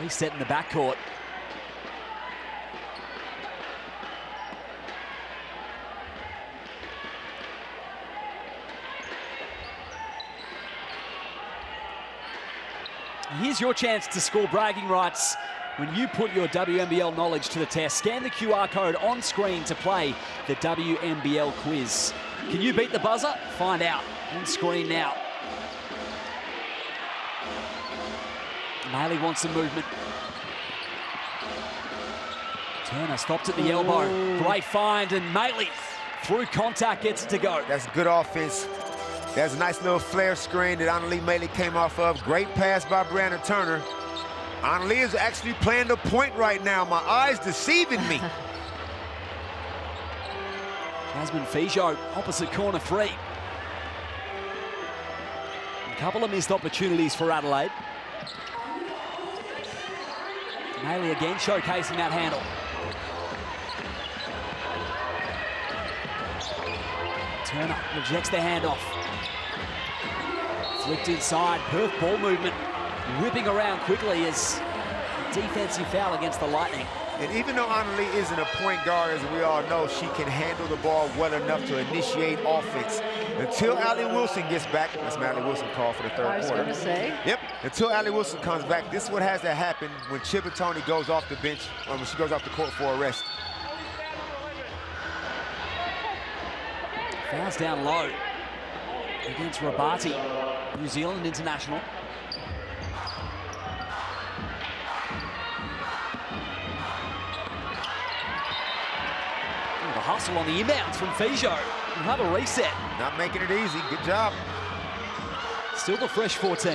Reset in the backcourt. Here's your chance to score bragging rights when you put your WNBL knowledge to the test. Scan the QR code on screen to play the WNBL quiz. Can you beat the buzzer? Find out on screen now. Maley wants some movement. Turner stopped at the elbow. Great find, and Maley through contact gets it to go. That's good offense. That's a nice little flare screen that Adelaide Maley came off of. Great pass by Brandon Turner. Adelaide is actually playing the point right now. My eyes deceiving me. Jasmine Fijo, opposite corner free. A couple of missed opportunities for Adelaide. Maley again showcasing that handle. Turner rejects the handoff. Flipped inside, Perth ball movement, whipping around quickly as a defensive foul against the Lightning. And even though Adelaide isn't a point guard, as we all know, she can handle the ball well enough to initiate offense. Until Allie Wilson gets back, that's what Allie Wilson called for the third quarter. I was going to say. Yep, until Allie Wilson comes back, this is what has to happen when Chibatoni goes off the bench, or when she goes off the court for a rest. Fouls down low against Rabati, New Zealand international. The hustle on the inbounds from Fijo. We'll have a reset. Not making it easy. Good job. Still the fresh 14.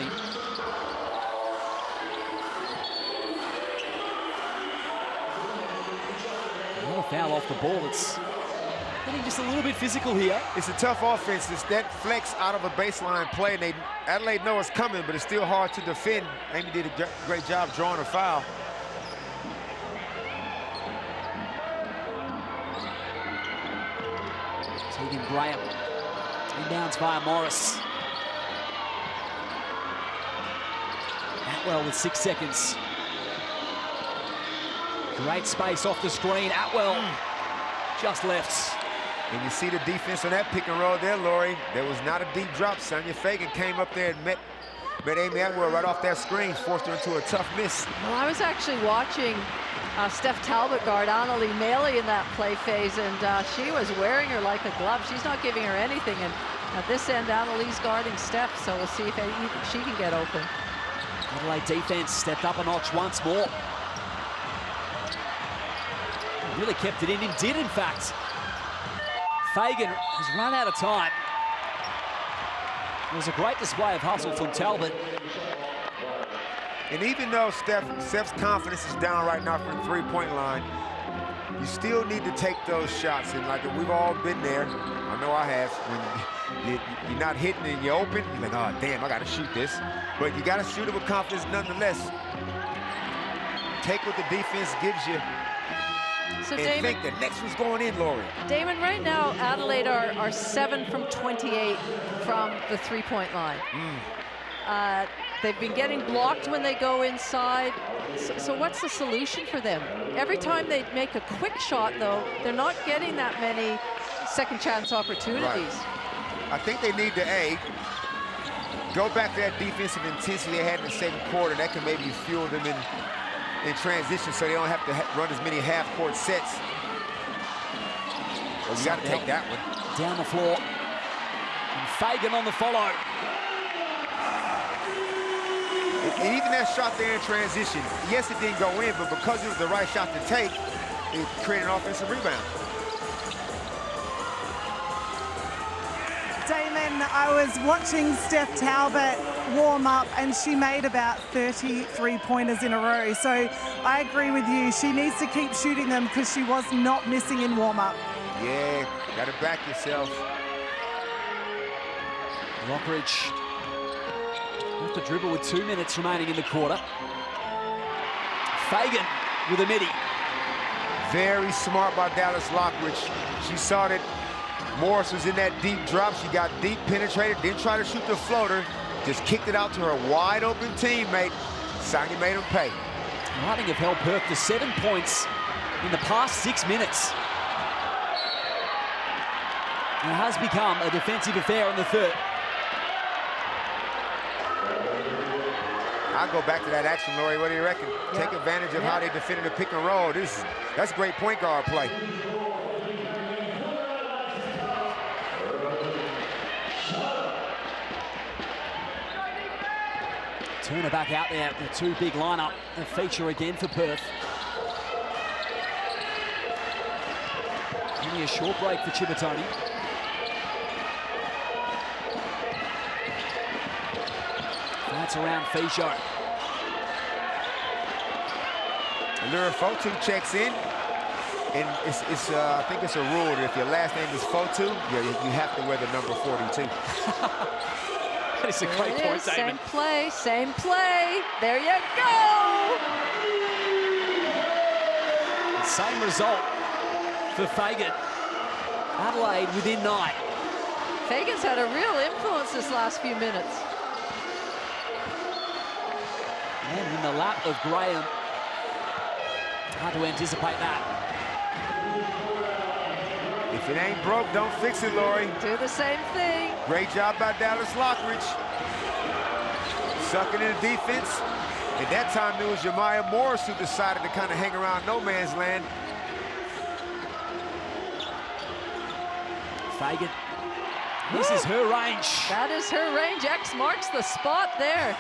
Another foul off the ball. It's getting just a little bit physical here. It's a tough offense. It's that flex out of a baseline play. And Adelaide know it's coming, but it's still hard to defend. Amy did a great job drawing a foul. Tegan Graham. Inbounds via Morris. Atwell with 6 seconds. Great space off the screen. Atwell just left. And you see the defense on that pick and roll there, Laurie. There was not a deep drop. Sonia Fagan came up there and met Amy Atwell right off that screen, forced her into a tough miss. Well, I was actually watching Steph Talbot guard Adelaide Maley in that play phase, and she was wearing her like a glove. She's not giving her anything, and at this end, Adelaide's guarding Steph, so we'll see if she can get open. Adelaide defense stepped up a notch once more. Really kept it in and did, in fact. Fagan has run out of time. It was a great display of hustle from Talbot. And even though Steph's confidence is down right now from the three-point line, you still need to take those shots. And like we've all been there, I know I have, when you're not hitting and you're open, you're like, oh, damn, I got to shoot this. But you got to shoot it with confidence nonetheless. Take what the defense gives you. So and Damon, think the next one's going in, Laurie. Damon, right now, Adelaide are 7 from 28 from the three-point line. They've been getting blocked when they go inside. So what's the solution for them? Every time they make a quick shot, though, they're not getting that many second chance opportunities. Right. I think they need to, go back to that defensive intensity they had in the second quarter. That can maybe fuel them in transition so they don't have to run as many half-court sets. Well, you got to take that one. Down the floor. And Fagan on the follow. And even that shot there in transition, yes, it didn't go in, but because it was the right shot to take, it created an offensive rebound. Damon, I was watching Steph Talbot warm up, and she made about 30 three-pointers in a row. So I agree with you. She needs to keep shooting them because she was not missing in warm-up. Yeah, got to back yourself. Lockridge off the dribble with 2 minutes remaining in the quarter. Fagan with a midi. Very smart by Dallas Lockridge. She saw that Morris was in that deep drop. She got deep, penetrated, didn't try to shoot the floater, just kicked it out to her wide open teammate. Sonya made him pay. Lightning have held Perth to 7 points in the past 6 minutes. And it has become a defensive affair in the third. I'll go back to that action, Laurie. What do you reckon? Yeah. Take advantage of how they defended the pick and roll. That's great point guard play. Turner back out there, the two big lineup, a feature again for Perth. Only a short break for Chibatoni. That's around Ficho. Lure Fotu checks in, and I think it's a rule that if your last name is Fotu, you have to wear the number 42. That is a great point, David. Same play. There you go. Same result for Fagan. Adelaide within 9. Fagan's had a real influence this last few minutes. And in the lap of Graham. Hard to anticipate that. If it ain't broke, don't fix it, Laurie. Do the same thing. Great job by Dallas Lockridge. Sucking in the defense. At that time, it was Jemiah Morris who decided to kind of hang around no man's land. Fagan. This is her range. That is her range. X marks the spot there.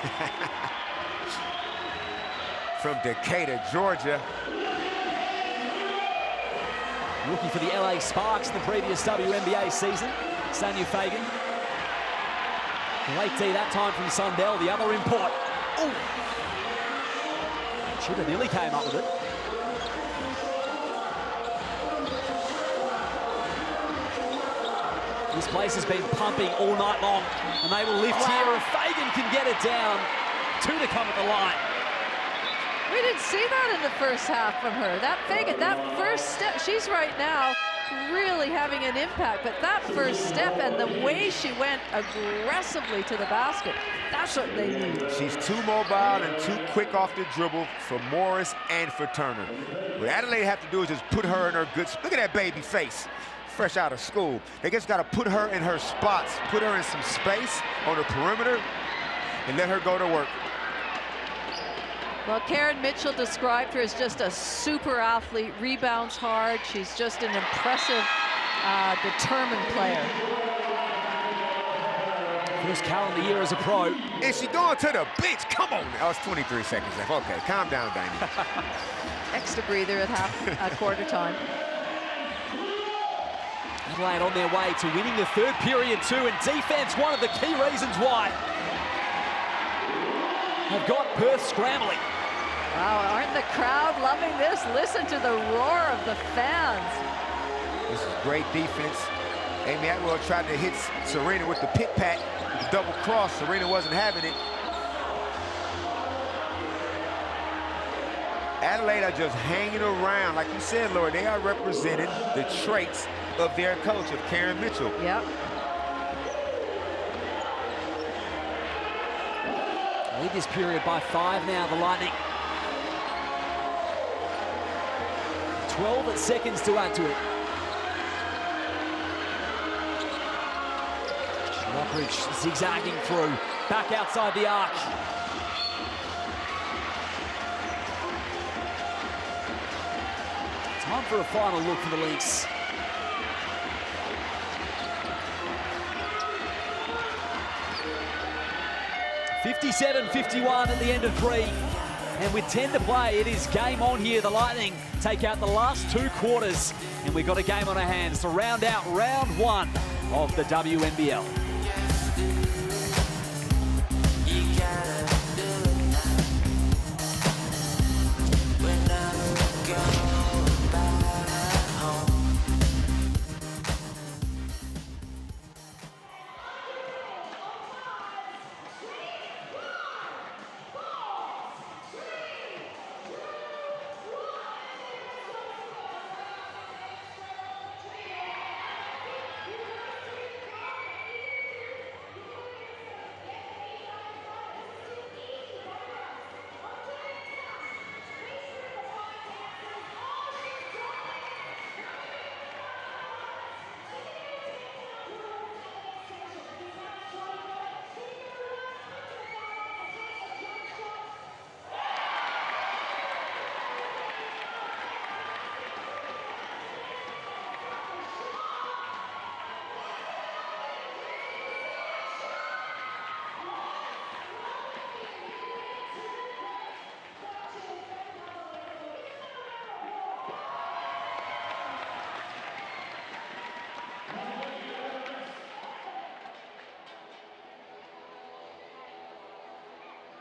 From Decatur, Georgia. Rookie for the LA Sparks in the previous WNBA season, Sanya Fagan. Late D that time from Sundell, the other import. Oh! Chipper nearly came up with it. This place has been pumping all night long, and they will lift here if Fagan can get it down. 2 to come at the line. We didn't see that in the first half from her. That Fagan, that first step, she's right now really having an impact, but that first step and the way she went aggressively to the basket, that's what they need. She's too mobile and too quick off the dribble for Morris and for Turner. What Adelaide have to do is just put her in her good, look at that baby face, fresh out of school. They just got to put her in her spots, put her in some space on the perimeter, and let her go to work. Well, Karen Mitchell described her as just a super athlete, rebounds hard. She's just an impressive, determined player. First calendar year as a pro. Is she going to the bench? Come on. Oh, it's 23 seconds left. Okay, calm down, Danny. Extra breather at quarter time. Adelaide on their way to winning the third period too, and defense one of the key reasons why. Have got Perth scrambling. Wow, aren't the crowd loving this? Listen to the roar of the fans. This is great defense. Amy Atwell tried to hit Serena with the pit pat, the double cross. Serena wasn't having it. Adelaide are just hanging around. Like you said, Laura, they are representing the traits of their coach, of Karen Mitchell. Yep. Lead this period by 5 now, the Lightning. 12 seconds to add to it. Lockridge zigzagging through, back outside the arc. Time for a final look for the Lynx. (57-51) at the end of 3. And with 10 to play, it is game on here. The Lightning take out the last 2 quarters. And we've got a game on our hands to round out round 1 of the WNBL.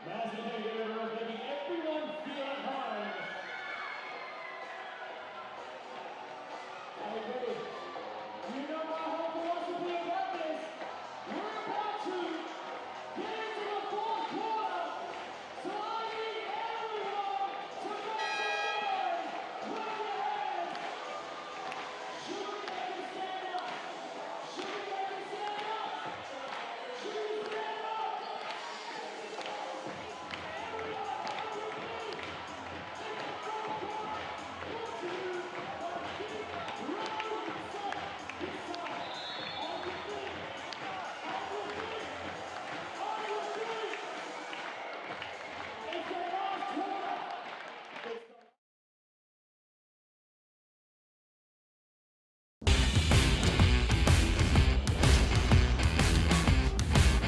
Madison, thank you very much, making everyone feel at home. Okay, you know my whole philosophy about this. We're about to get into the fourth quarter, so I need everyone to make some noise with your hands. Should we make it stand up? Should we make it stand up? Should we stand up?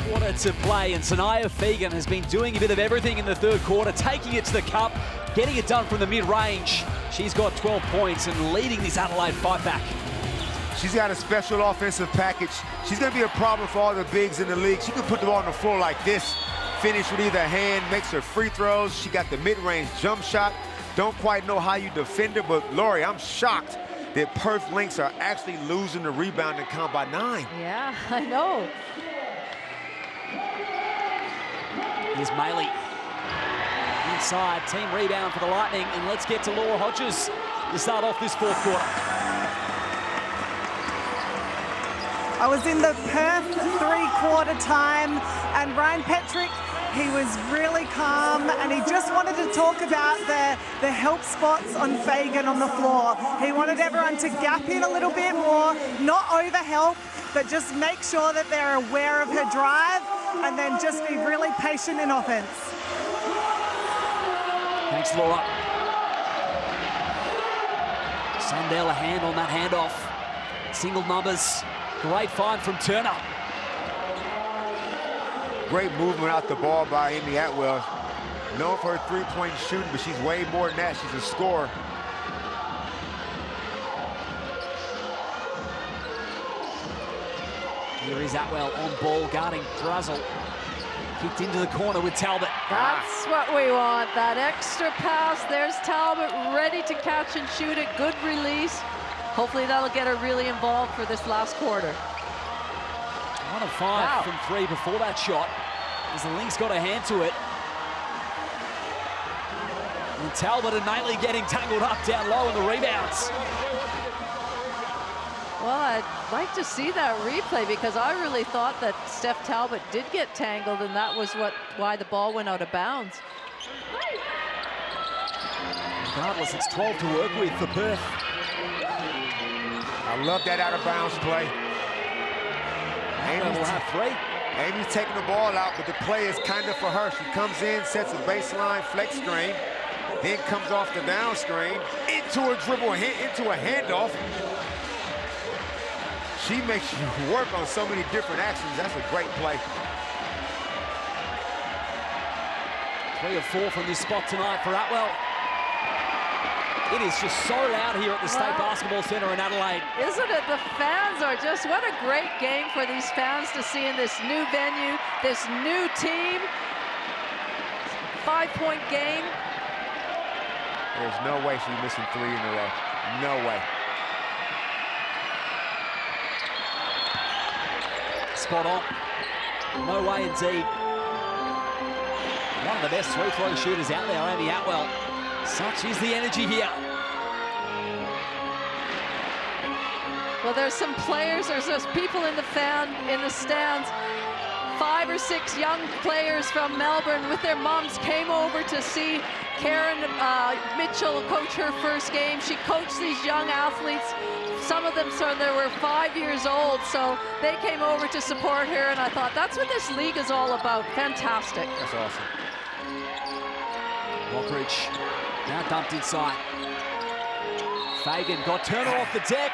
Quarter to play, and Sanaya Fegan has been doing a bit of everything in the third quarter, taking it to the cup, getting it done from the mid-range. She's got 12 points and leading this Adelaide fight back. She's got a special offensive package. She's going to be a problem for all the bigs in the league. She can put the ball on the floor like this, finish with either hand, makes her free throws. She got the mid-range jump shot. Don't quite know how you defend her, but Lori, I'm shocked that Perth Lynx are actually losing the rebounding count by 9. Yeah, I know. Here's Maley. Inside, team rebound for the Lightning, and let's get to Laura Hodges to start off this fourth quarter. I was in the Perth three-quarter time, and Ryan Petrick, he was really calm, and he just wanted to talk about the help spots on Fegan on the floor. He wanted everyone to gap in a little bit more, not over-help, but just make sure that they're aware of her drive, and then just be really patient in offense. Thanks, Laura. Sandell a hand on that handoff. Single numbers. Great find from Turner. Great movement out the ball by Amy Atwell. Known for her three-point shooting, but she's way more than that. She's a scorer. Here is Atwell on ball, guarding Brazel. Kicked into the corner with Talbot. That's what we want, that extra pass. There's Talbot ready to catch and shoot it. Good release. Hopefully that'll get her really involved for this last quarter. 1 of 5 from 3 before that shot, as the Lynx got a hand to it. And Talbot and Knightley getting tangled up down low in the rebounds. Well, I'd like to see that replay, because I really thought that Steph Talbot did get tangled, and that was why the ball went out of bounds. Regardless, it's 12 to work with for Perth. I love that out-of-bounds play. We'll have 3. Amy's taking the ball out, but the play is kind of for her. She comes in, sets a baseline flex screen, then comes off the down screen, into a dribble, into a handoff. She makes you work on so many different actions. That's a great play. 3 of 4 from this spot tonight for Atwell. It is just so loud here at the State Basketball Centre in Adelaide. Isn't it? The fans are just, what a great game for these fans to see in this new venue, this new team. 5-point game. There's no way she's missing 3 in a row. No way. Spot on. No way indeed. One of the best three-throw shooters out there, Amy Atwell. Such is the energy here. Well, there's some players, there's people in the stands. 5 or 6 young players from Melbourne with their moms came over to see Karen Mitchell coach her first game. She coached these young athletes. Some of them, so they were 5 years old, so they came over to support her, and I thought that's what this league is all about. Fantastic. That's awesome. Lockridge now dumped inside. Fagan got Turner off the deck.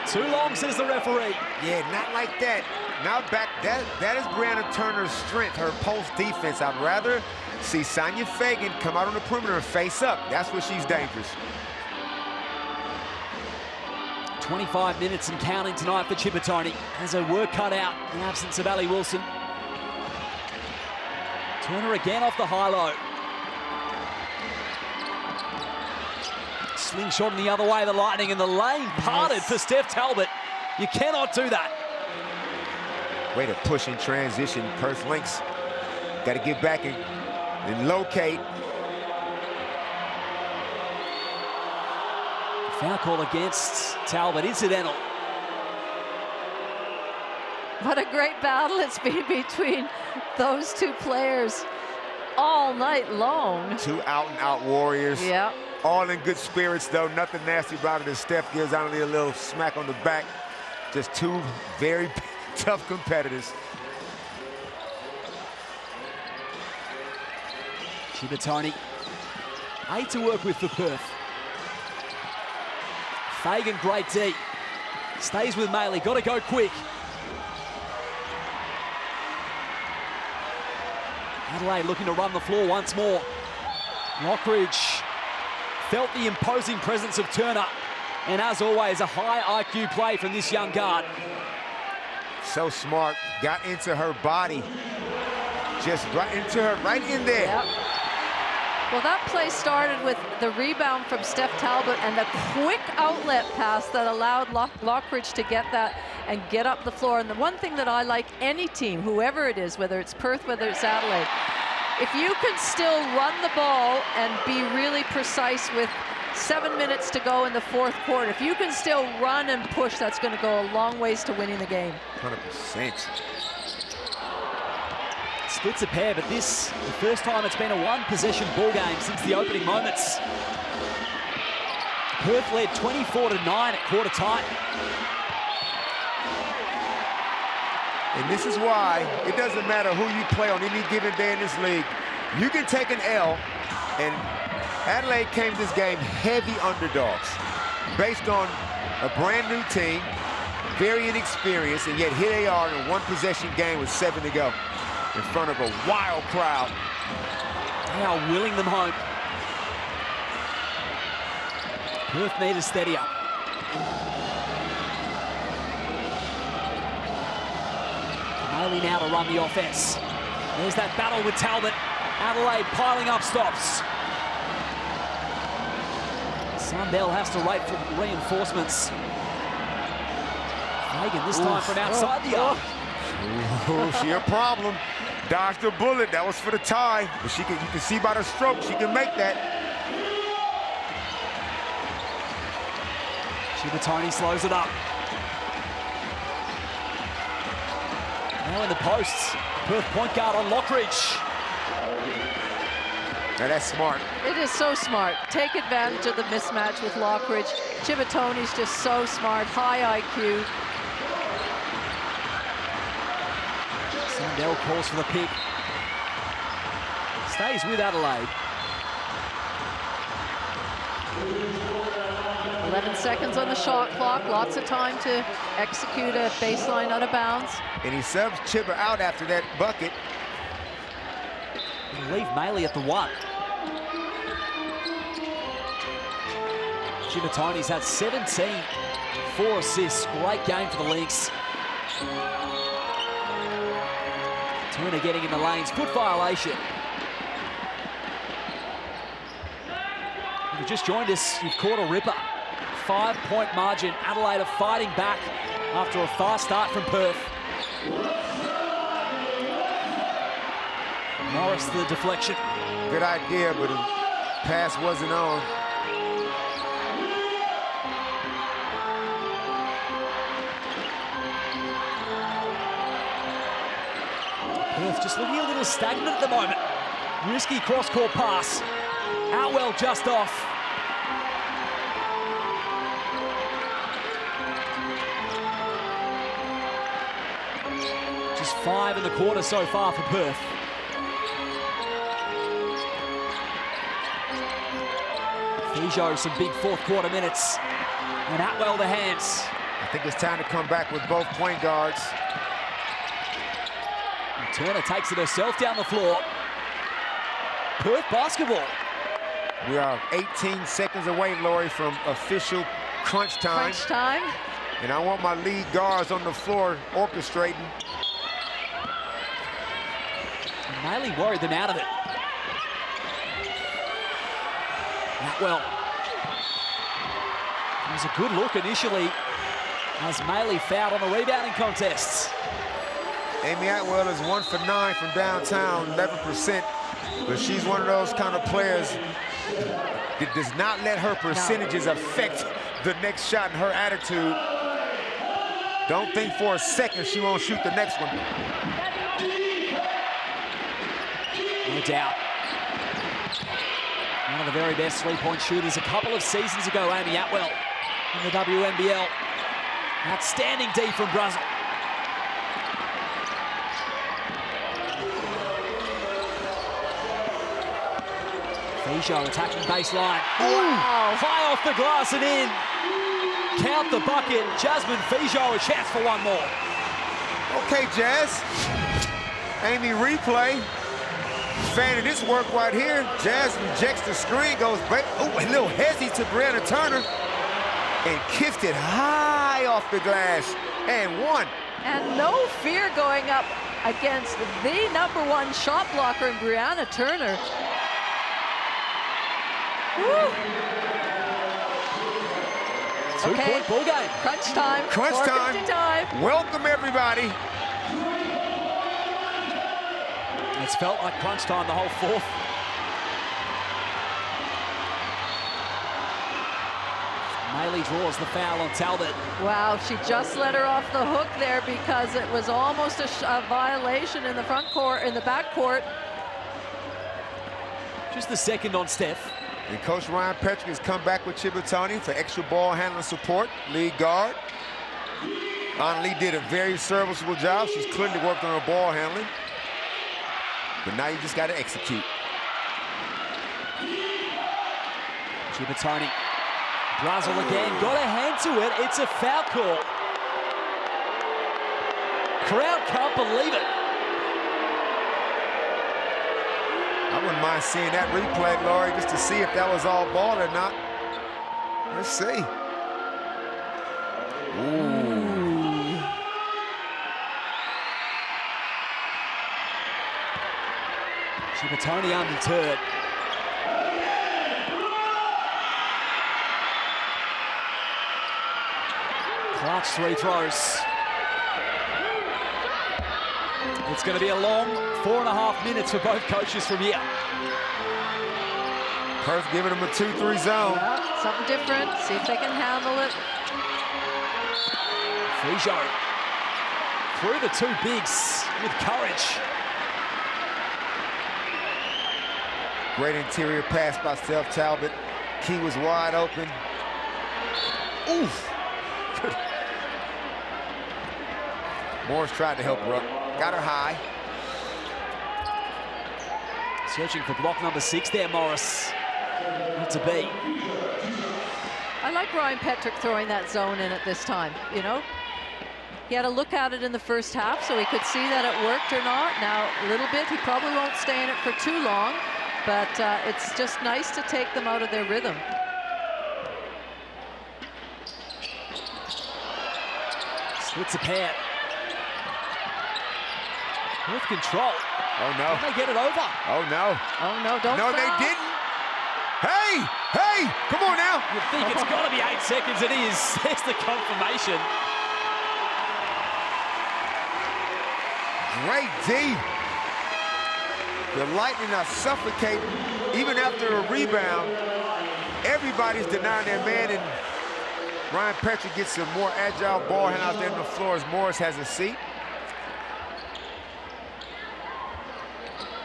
Too long, says the referee. Yeah, not like that. Now back, that is Brianna Turner's strength, her post defense. I'd rather see Sonia Fagan come out on the perimeter and face up. That's where she's dangerous. 25 minutes and counting tonight for Chippertony. Has her work cut out in the absence of Ali Wilson. Turner again off the high-low. Slingshot in the other way, the Lightning, and the lane parted for Steph Talbot. You cannot do that. Way to push in transition, Perth Lynx. Got to get back and locate. Foul call against Talbot, incidental. What a great battle it's been between those two players all night long. Two out-and-out warriors. Yeah. All in good spirits, though. Nothing nasty about it as Steph gives Annalie a little smack on the back. Just two very tough competitors. Chibatoni, 8 to work with for Perth. Fagan, great D. Stays with Maley, got to go quick. Adelaide looking to run the floor once more. Lockridge felt the imposing presence of Turner. And as always, a high IQ play from this young guard. So smart, got into her body. Just right into her, right in there. Yep. Well, that play started with the rebound from Steph Talbot and the quick outlet pass that allowed Lockridge to get that and get up the floor. And the one thing that I like, any team, whoever it is, whether it's Perth, whether it's Adelaide, if you can still run the ball and be really precise with 7 minutes to go in the fourth quarter, if you can still run and push, that's going to go a long ways to winning the game. 100%. Splits a pair, but this, the first time it's been a one-possession ball game since the opening moments. Perth led 24-9 at quarter time. And this is why it doesn't matter who you play on any given day in this league. You can take an L, and Adelaide came to this game heavy underdogs based on a brand new team, very inexperienced, and yet here they are in a one-possession game with 7 to go in front of a wild crowd. They are willing them home. Perth need a steadier. Maley now to run the offense. There's that battle with Talbot. Adelaide piling up stops. Sundell has to wait for reinforcements. Fagan this time from outside the arc. She a problem. Dodged a bullet. That was for the tie. But you can see by the stroke, she can make that. Chibatoni slows it up. Now in the posts. Perth point guard on Lockridge. Now that's smart. It is so smart. Take advantage of the mismatch with Lockridge. Chibatoni's just so smart, high IQ. Sundell calls for the pick. Stays with Adelaide. 11 seconds on the shot clock. Lots of time to execute a baseline out of bounds. And he subs Chibba out after that bucket. Leave Maley at the 1. Chibatoni's had 17, 4 assists. Great game for the Lynx. Turner getting in the lanes, foot violation. If you've just joined us, you've caught a ripper. 5-point margin. Adelaide are fighting back after a fast start from Perth. Morris the deflection. Good idea, but the pass wasn't on. Perth just looking a little stagnant at the moment. Risky cross-court pass. Outwell just off. Just 5 in the quarter so far for Perth. Fijo, some big fourth quarter minutes. And Atwell the hands. I think it's time to come back with both point guards. And Turner takes it herself down the floor. Perth basketball. We are 18 seconds away, Lori, from official crunch time. Crunch time. And I want my lead guards on the floor orchestrating. Maley worried them out of it. Atwell. It was a good look initially as Maley fouled on the rebounding contests. Amy Atwell is 1 for 9 from downtown, 11%. But she's one of those kind of players that does not let her percentages affect the next shot and her attitude. Don't think for a second she won't shoot the next one. No doubt. One of the very best three-point shooters a couple of seasons ago, Amy Atwell, in the WNBL. Outstanding D from Brazil. Fijo attacking baseline. Wow! High off the glass and in. Count the bucket. Jasmine Fijo a chance for one more. Okay, Jazz. Amy replay. Fan of this work right here. Jazz rejects the screen, goes back. Oh, a little hezzy to Brianna Turner. And kicked it high off the glass. And one. And no fear going up against the #1 shot blocker in Brianna Turner. Two-point ball game. Crunch time. Crunch time. Welcome, everybody. It's felt like crunch time the whole fourth. Maley draws the foul on Talbot. Wow, she just let her off the hook there because it was almost a violation in the front court, in the back court. Just the second on Steph. And Coach Ryan Petrick has come back with Chibatani for extra ball handling support, lead guard. Annalie did a very serviceable job. She's clearly worked on her ball handling. But now you just got to execute. Chibatani. Brazil again, got a hand to it. It's a foul call. Crowd can't believe it. I wouldn't mind seeing that replay, Laurie, just to see if that was all ball or not. Let's see. Ooh. Chibatani undeterred. Clutch three throws. It's going to be a long 4.5 minutes for both coaches from here. Perth giving them a 2-3 zone. Yeah, something different. See if they can handle it. Fijo through the two bigs with courage. Great interior pass by Steph Talbot. Key was wide open. Oof. Morris tried to help her up. Got her high. Searching for block number 6 there, Morris. Not to be. I like Ryan Petrick throwing that zone in at this time, you know? He had a look at it in the first half so he could see that it worked or not. Now, a little bit, he probably won't stay in it for too long, but it's just nice to take them out of their rhythm. Splits a pair. With control. Oh, no. Can they get it over? Oh, no. Oh, no, don't No, foul. they didn't. Hey, hey, come on now. You think it's got to be 8 seconds. It is. There's the confirmation. Great D. The Lightning are suffocating. Even after a rebound, everybody's denying their man, and Ryan Petrick gets some more agile ball hand out there on the floor as Morris has a seat.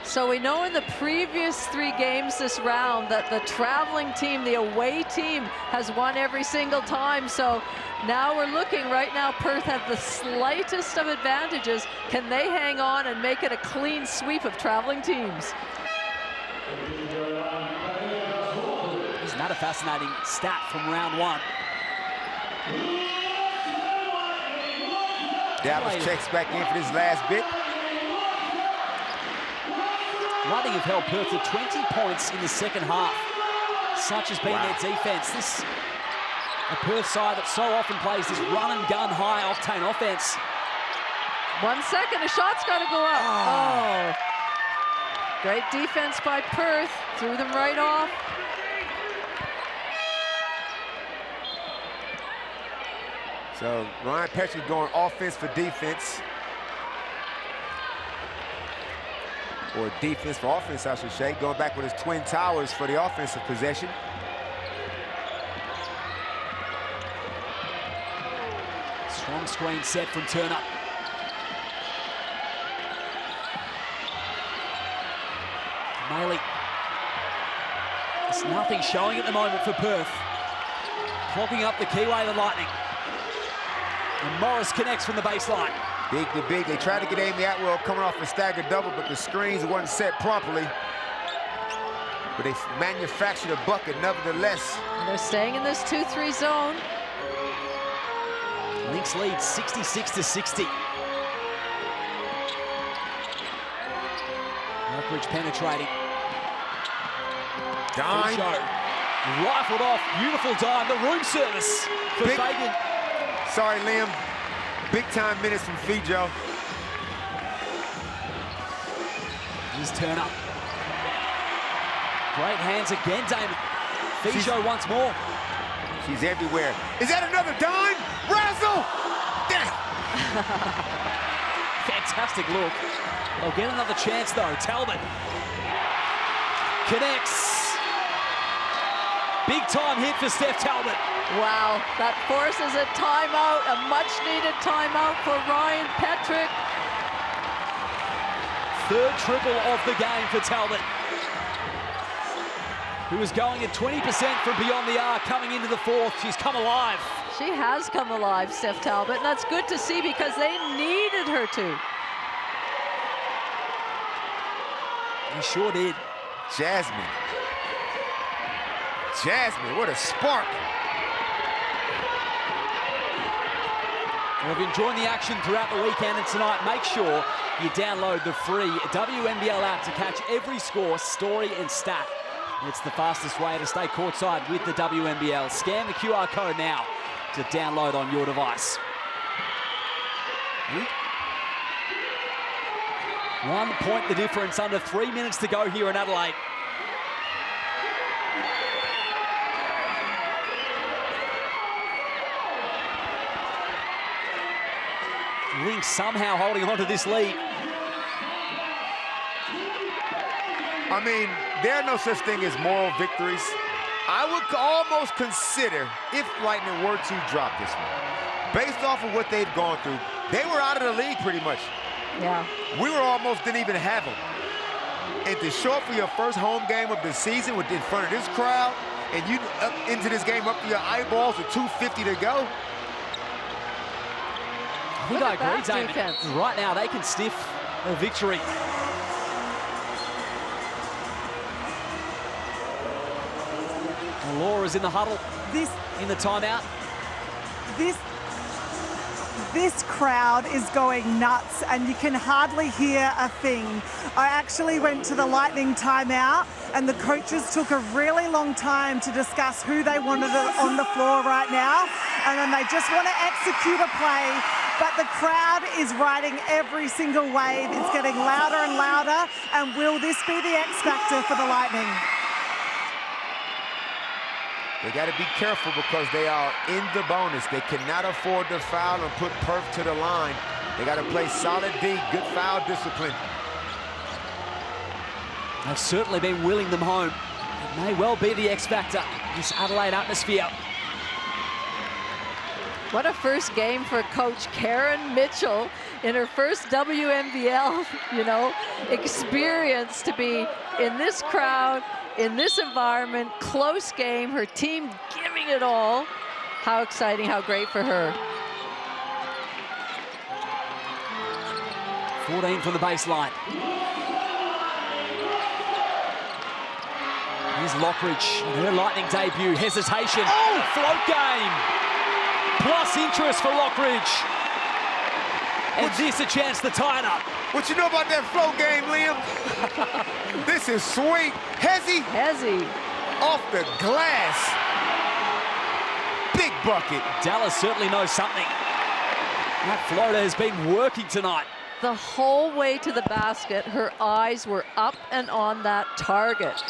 So we know in the previous 3 games this round that the traveling team, the away team, has won every single time. So now we're looking right now, Perth have the slightest of advantages. Can they hang on and make it a clean sweep of traveling teams? Isn't that a fascinating stat from round 1? Dallas checks back in for this last bit. Lightning have held Perth to 20 points in the second half. Such has been their defense. This a Perth side that so often plays this run and gun high octane offense. 1 second, a shot's got to go up. Oh. Great defense by Perth. Threw them right off. So Ryan Patrick going offense for defense. Or defense for offense, I should say. Going back with his twin towers for the offensive possession. Strong screen set from Turner. Maley. There's nothing showing at the moment for Perth. Clogging up the keyway, the Lightning. And Morris connects from the baseline. Big to big. They tried to get Amy Atwell coming off a stagger double, but the screens wasn't set properly. But they manufactured a bucket nevertheless. And they're staying in this 2-3 zone. Lynx leads 66-60. Lockridge penetrating. Dime. Rifled off. Beautiful dime. The room service for Fagan. Sorry, Liam. Big time minutes from Fijo. Here's Turner. Great hands again, Damon. Fijo once more. She's everywhere. Is that another dime? Razzle! Damn! Fantastic look. They'll get another chance though. Talbot connects. Big time hit for Steph Talbot. Wow, that forces a timeout, a much-needed timeout for Ryan Patrick. Third triple of the game for Talbot, who was going at 20% from beyond the arc coming into the fourth. She's come alive. She has come alive, Steph Talbot, and that's good to see because they needed her to. They sure did. Jasmine, what a spark. Well, if you're enjoying the action throughout the weekend and tonight, make sure you download the free WNBL app to catch every score, story and stat. It's the fastest way to stay courtside with the WNBL. Scan the QR code now to download on your device. 1 point the difference, under 3 minutes to go here in Adelaide. Lynx somehow holding on to this lead. I mean, there are no such thing as moral victories. I would almost consider if Lightning were to drop this one. Based off of what they've gone through, they were out of the league pretty much. Yeah. We were almost didn't even have them. And to show up for your first home game of the season with in front of this crowd, and you up into this game up to your eyeballs with 2:50 to go. I think I agree, Damon. Right now, they can sniff a victory. Laura's in the huddle. In the timeout. This crowd is going nuts and you can hardly hear a thing. I actually went to the Lightning timeout and the coaches took a really long time to discuss who they wanted on the floor right now, and then they just want to execute a play, but the crowd is riding every single wave. It's getting louder and louder, and will this be the X factor for the Lightning? They got to be careful because they are in the bonus. They cannot afford to foul and put Perth to the line. They got to play solid D, good foul discipline. They've certainly been willing them home. It may well be the X factor, this Adelaide atmosphere. What a first game for Coach Karen Mitchell in her first WNBL, experience to be in this crowd, in this environment, close game, her team giving it all. How exciting, how great for her. 14 from the baseline. Here's Lockridge in her Lightning debut. Hesitation. Oh! Float game. Plus interest for Lockridge. And this a chance to tie it up. What you know about that float game, Liam? This is sweet. Hezzy. Off the glass. Big bucket. Dallas certainly knows something. That floater has been working tonight. The whole way to the basket, her eyes were up and on that target.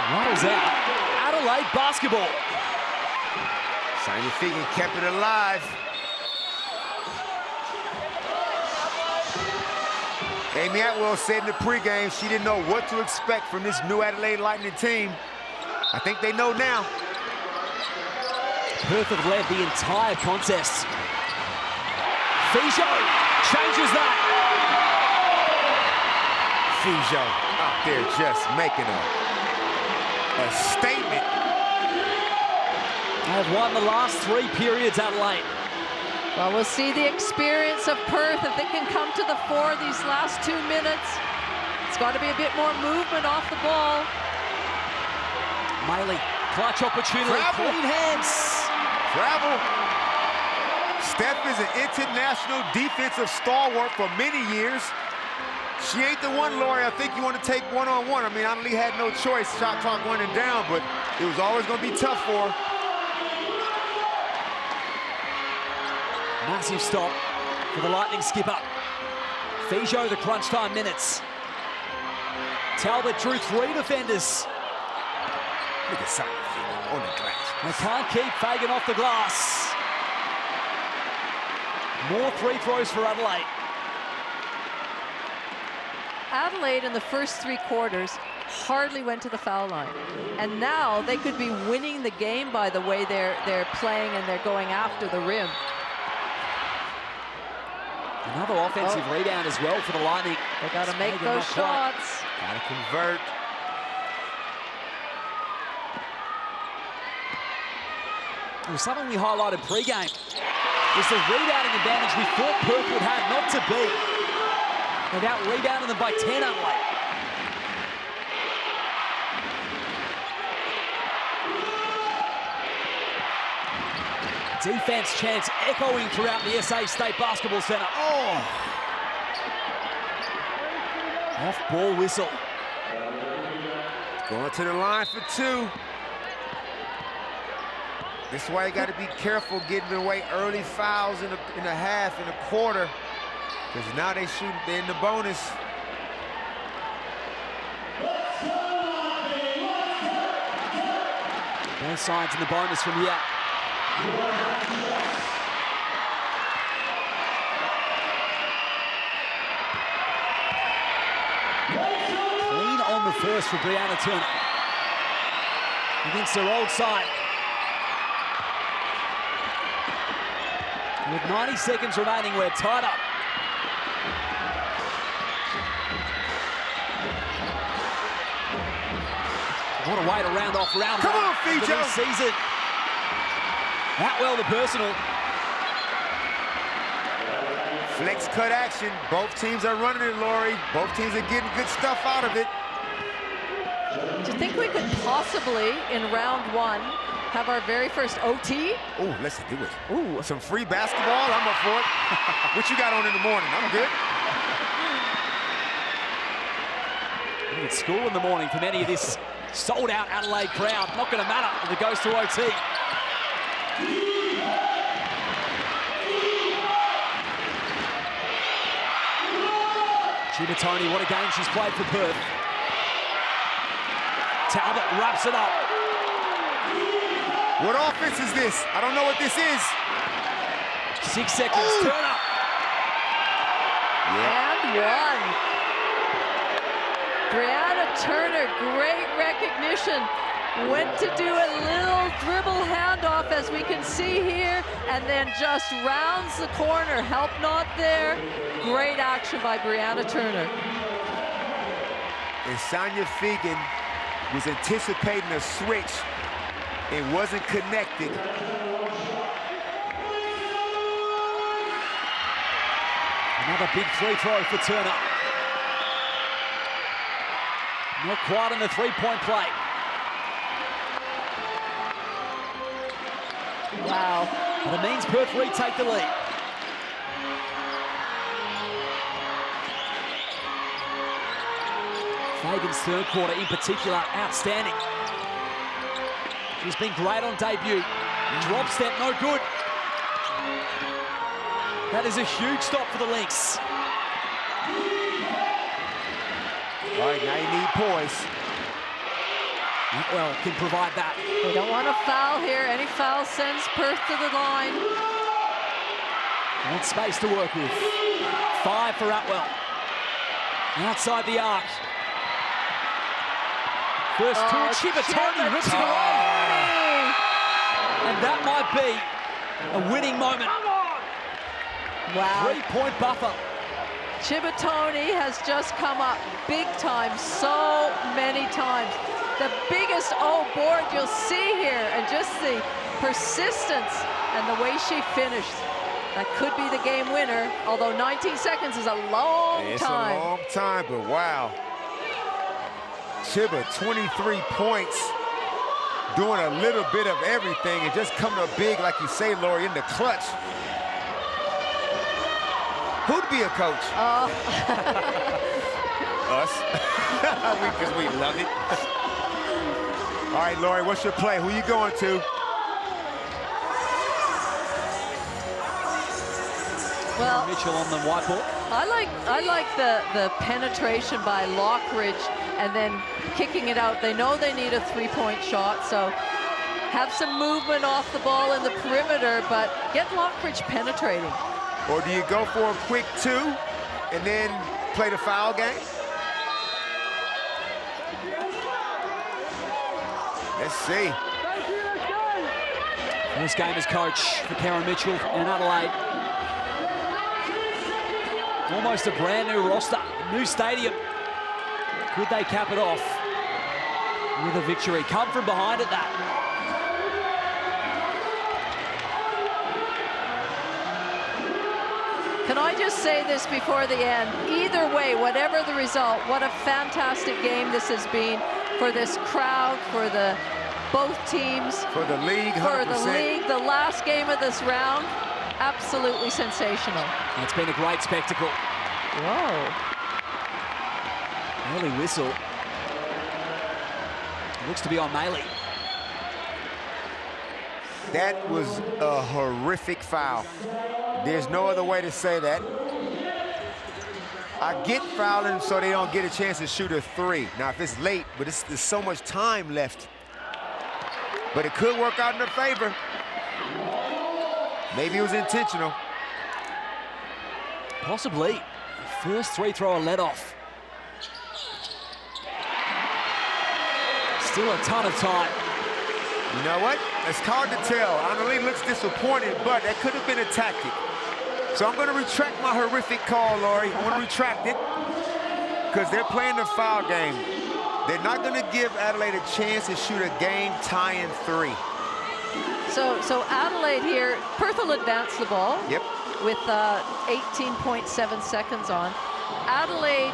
Rattles out. Adelaide basketball. Sonya Fegan kept it alive. Amy Atwell said in the pregame she didn't know what to expect from this new Adelaide Lightning team. I think they know now. Perth have led the entire contest. Fijo changes that. Fijo out there just making a statement. They've won the last 3 periods, Adelaide. Well, we'll see the experience of Perth if they can come to the fore these last 2 minutes. It's got to be a bit more movement off the ball. Maley, clutch opportunity, Travel. clean hands. Travel. Steph is an international defensive stalwart for many years. She ain't the one, Lori, I think you want to take one-on-one. I mean, Adelaide had no choice, shot clock running down, but it was always going to be tough for her. Massive stop for the Lightning skipper. Fijo, the crunch time minutes. Talbot drew 3 defenders. Look at Sonya Fegan on the glass. They can't keep Fagan off the glass. More free throws for Adelaide. Adelaide in the first 3 quarters hardly went to the foul line. And now they could be winning the game by the way they're playing and they're going after the rim. Another offensive rebound as well for the Lightning. They got to make those shots. Got to convert. It was something we highlighted pre-game. It's the rebounding advantage we thought Perth would have, not to be. They've out-rebounded them by 10, Adelaide. Defense chants echoing throughout the SA State Basketball Centre. Oh! Off-ball whistle. Going to the line for 2. This is why you got to be careful getting away early fouls in a half, in a quarter, because now they're in the bonus. Both sides in the bonus from here. Clean on the first for Brianna Turner. Against her old side. With 90 seconds remaining, we're tied up. What a way to round off round 1. Come on, Fijo! Season. Atwell the personal. Flex cut action. Both teams are running it, Lori. Both teams are getting good stuff out of it. Do you think we could possibly, in round 1, have our very first OT? Oh, let's do it. Ooh, some free basketball. I'm up for it. What you got on in the morning? I'm good. It's school in the morning for many of this sold-out Adelaide crowd. Not going to matter if it goes to OT. Gimatoni, what a game she's played for Perth. Talbot wraps it up. What offense is this? I don't know what this is. 6 seconds, Turner. And 1. Brianna Turner, great recognition. Went to do a little dribble handoff, as we can see here, and then just rounds the corner. Help not there. Great action by Brianna Turner. And Sonya Fegan was anticipating a switch and wasn't connected. Another big free throw for Turner. Not quite on the three-point play. Wow. But it means Perth retake the lead. Fagan's third quarter in particular, outstanding. She's been great on debut. Drop step, no good. That is a huge stop for the Lynx. All right, now you need poise. Well, can provide that. They don't want to foul here. Any foul sends Perth to the line. Want space to work with. 5 for Atwell. Outside the arc. First to Chivatoni, rips it away. And that might be a winning moment. Wow. 3-point buffer. Chivatoni has just come up big time, so many times. The biggest board you'll see here, and just the persistence and the way she finished. That could be the game winner, although 19 seconds is a long time. It's a long time, but wow. Chiba, 23 points, doing a little bit of everything and just coming up big, like you say, Lori, in the clutch. Who'd be a coach? Us. Because we love it. All right, Lori, what's your play? Who you going to? Well, Mitchell on the whiteboard. I like the penetration by Lockridge and then kicking it out. They know they need a 3-point shot, so have some movement off the ball in the perimeter, but get Lockridge penetrating. Or do you go for a quick 2 and then play the foul game? Let's see. First game as coach for Karen Mitchell and Adelaide. Almost a brand new roster, new stadium. Could they cap it off with a victory? Come from behind at that. Can I just say this before the end? Either way, whatever the result, what a fantastic game this has been for this crowd, for both teams. For the league, 100%. For the league, the last game of this round. Absolutely sensational. It's been a great spectacle. Whoa. Early whistle. Looks to be on Maley. That was a horrific foul. There's no other way to say that. I get fouling so they don't get a chance to shoot a 3. Now, if it's late, but there's so much time left. But it could work out in their favor. Maybe it was intentional. Possibly. First three-thrower let off. Still a ton of time. You know what? It's hard to tell. Adelaide looks disappointed, but that could have been a tactic. So I'm going to retract my horrific call, Lori. I want to retract it because they're playing the foul game. They're not going to give Adelaide a chance to shoot a game-tying 3. So Adelaide here, Perth will advance the ball. Yep. With 18.7 seconds on. Adelaide,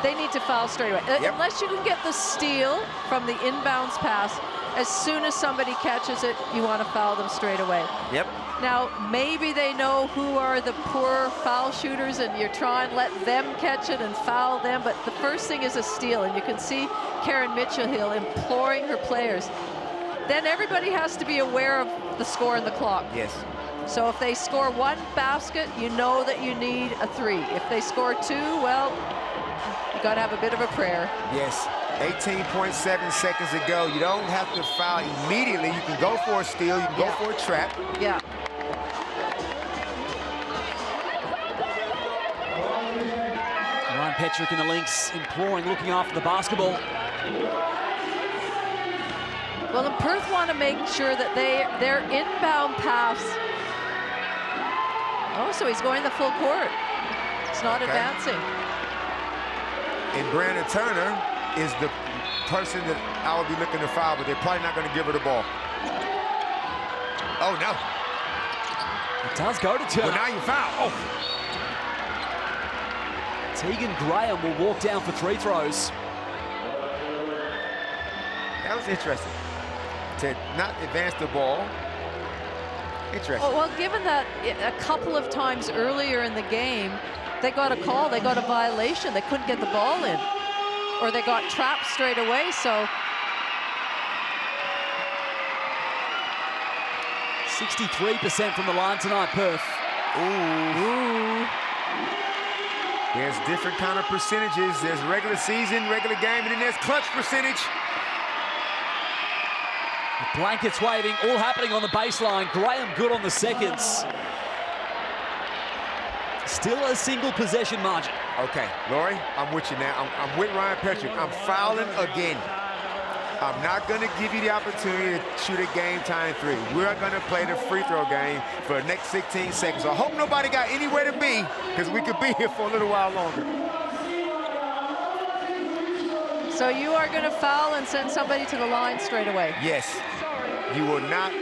they need to foul straight away. Yep. Unless you can get the steal from the inbounds pass, as soon as somebody catches it, you want to foul them straight away. Yep. Now, maybe they know who are the poor foul shooters and you're trying to let them catch it and foul them, but the first thing is a steal, and you can see Karen Mitchell imploring her players. Then everybody has to be aware of the score and the clock. Yes. So if they score 1 basket, you know that you need a 3. If they score 2, well, you got to have a bit of a prayer. Yes. 18.7 seconds to go. You don't have to foul immediately. You can go for a steal. You can go for a trap. Yeah. Ryan Petrick and the Lynx imploring, looking after the basketball. Well, and Perth want to make sure that their inbound pass. Oh, so he's going the full court. It's not advancing. And Brandon Turner is the person that I would be looking to foul, but they're probably not going to give her the ball. Oh, no. It does go to Turner. Well, now you foul. Oh. Tegan Graham will walk down for 3 throws. That was interesting. To not advance the ball. Interesting. Well, given that a couple of times earlier in the game, they got a call, they got a violation, they couldn't get the ball in, or they got trapped straight away, so. 63% from the line tonight, Perth. Ooh. There's different kind of percentages. There's regular season, regular game, and then there's clutch percentage. Blankets waving, all happening on the baseline. Graham good on the seconds. Still a single possession margin. Okay, Laurie, I'm with you now. I'm with Ryan Patrick. I'm fouling again. I'm not going to give you the opportunity to shoot a game-tying three. We're going to play the free throw game for the next 16 seconds. So I hope nobody got anywhere to be, because we could be here for a little while longer. So you are going to foul and send somebody to the line straight away? Yes. You will not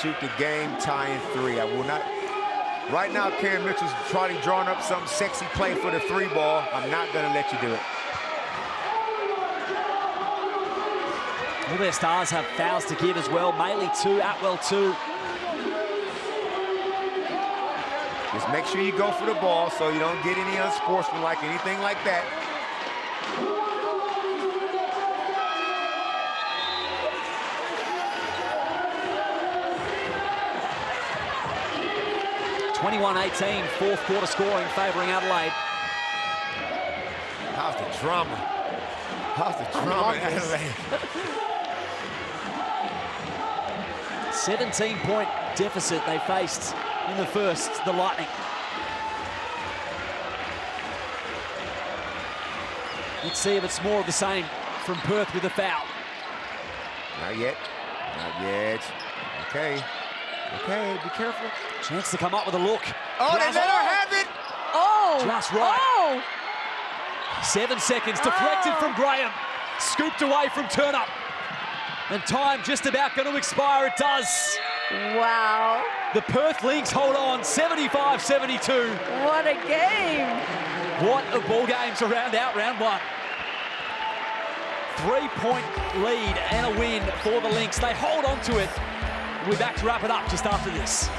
shoot the game-tying three. I will not. Right now, Karen Mitchell's probably drawing up some sexy play for the three ball. I'm not going to let you do it. All their stars have fouls to give as well. Maley 2, Atwell 2. Just make sure you go for the ball so you don't get any unsportsmanlike, anything like that. (21-18), fourth quarter scoring favouring Adelaide. How's the drama? How's the drama in Adelaide? 17-point deficit they faced in the first, the Lightning. Let's see if it's more of the same from Perth with a foul. Not yet. Not yet. Okay. Okay, be careful. Chance to come up with a look. Oh, they let her have it! Oh! Just right. Oh! 7 seconds, deflected from Graham. Scooped away from Turner. And time just about going to expire. It does. Wow. The Perth Lynx hold on, 75-72. What a game. What a ball game to round out round one. 3-point lead and a win for the Lynx. They hold on to it. We'll be back to wrap it up just after this.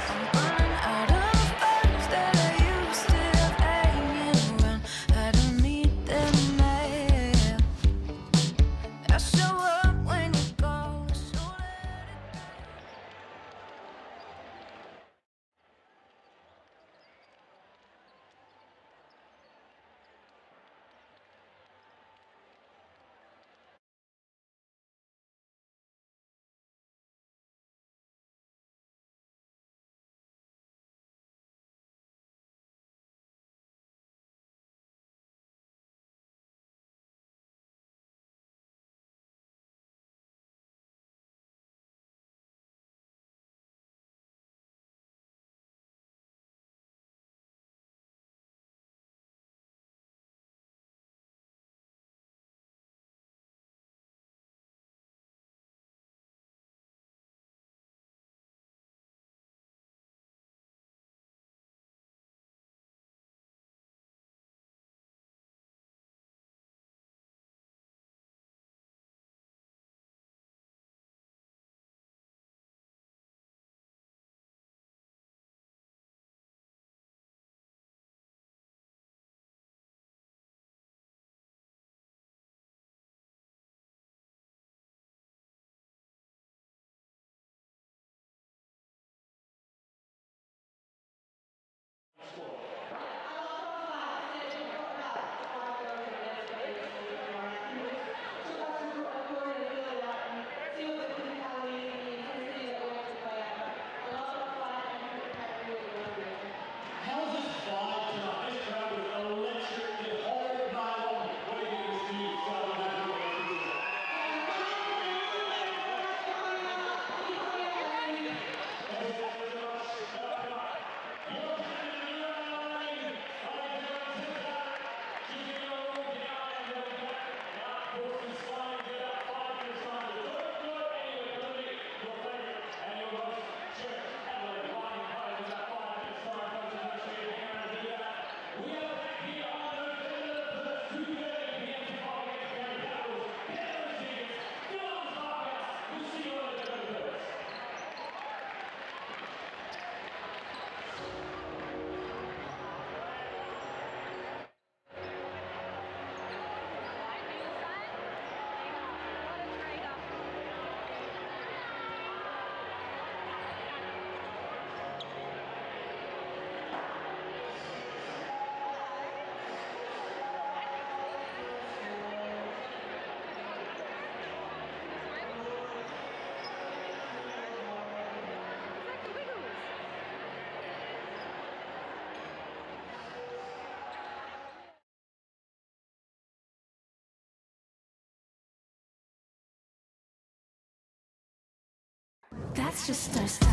That's just our style.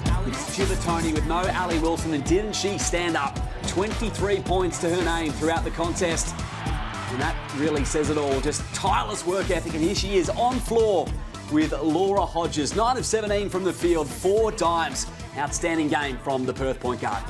Alex Chivatoni with no Ali Wilson, and didn't she stand up? 23 points to her name throughout the contest. And that really says it all. Just tireless work ethic. And here she is on floor with Laura Hodges. 9 of 17 from the field, 4 dimes. Outstanding game from the Perth point guard.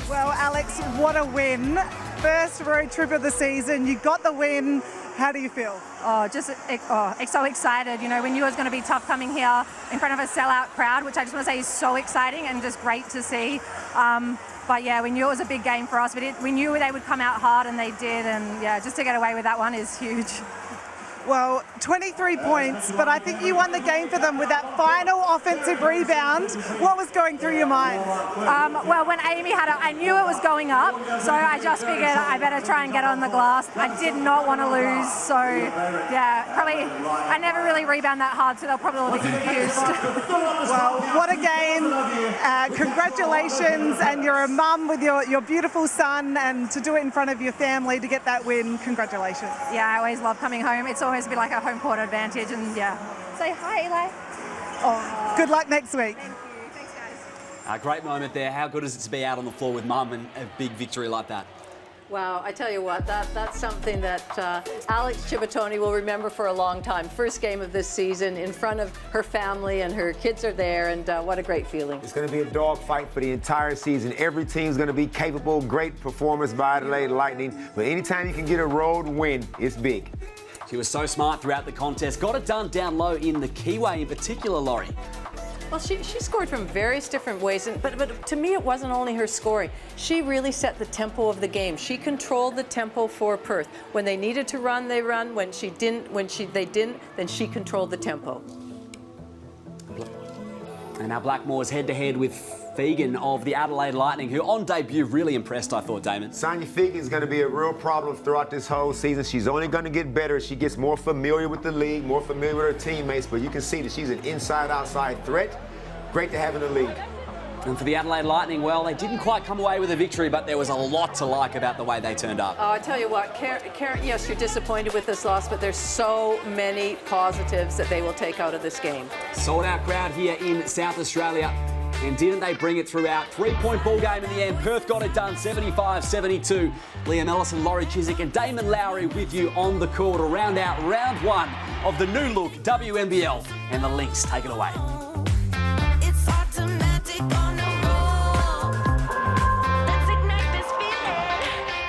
Well, Alex, what a win. First road trip of the season. You got the win. How do you feel? So excited. You know, we knew it was going to be tough coming here in front of a sellout crowd, which I just want to say is so exciting and just great to see. But yeah, we knew it was a big game for us, but we knew they would come out hard, and they did. And yeah, just to get away with that one is huge. Well, 23 points, but I think you won the game for them with that final offensive rebound. What was going through your mind? Well, when Amy had it, I knew it was going up, so I just figured I better try and get on the glass. I did not want to lose, so yeah, probably I never really rebound that hard, so they'll probably all be confused. Well, what a game. Congratulations, and you're a mum with your beautiful son, and to do it in front of your family to get that win, congratulations. Yeah, I always love coming home. It's always be like a home court advantage, and yeah. Say hi, Eli. Oh, good luck next week. Thank you. Thanks, guys. A great moment there. How good is it to be out on the floor with mum and a big victory like that? Wow, I tell you what, that's something that Alex Chivatoni will remember for a long time. First game of this season in front of her family, and her kids are there, and what a great feeling. It's going to be a dogfight for the entire season. Every team's going to be capable. Great performance by Adelaide Lightning. But anytime you can get a road win, it's big. She was so smart throughout the contest. Got it done down low in the keyway in particular, Laurie. Well, she scored from various different ways, but to me it wasn't only her scoring. She really set the tempo of the game. She controlled the tempo for Perth. When they needed to run, they run. When they didn't, then she controlled the tempo. And now Blackmore's head-to-head with Fegan of the Adelaide Lightning, who on debut really impressed, I thought, Damon. Sonia Fegan is going to be a real problem throughout this whole season. She's only going to get better as she gets more familiar with the league, more familiar with her teammates, but you can see that she's an inside-outside threat. Great to have in the league. And for the Adelaide Lightning, well, they didn't quite come away with a victory, but there was a lot to like about the way they turned up. Oh, I tell you what, Karen, yes, you're disappointed with this loss, but there's so many positives that they will take out of this game. Sold-out crowd here in South Australia. And didn't they bring it throughout? 3-point ball game in the end. Perth got it done, 75-72. Liam Ellison, Laurie Chiswick and Damon Lowry with you on the call to round out round 1 of the new look WNBL. And the Lynx take it away. It's automatic on the roll. Let's ignite this feeling.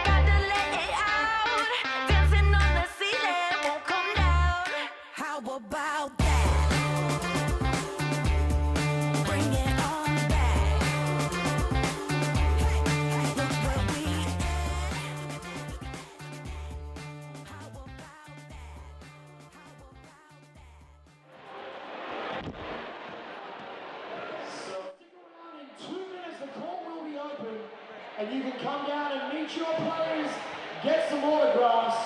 Gotta let it out. Dancing on the ceiling won't come down. How about that? Bring it on back. Hey, look where we at. How about that? So stick around. In 2 minutes, the court will be open, and you can come down and meet your players, get some autographs,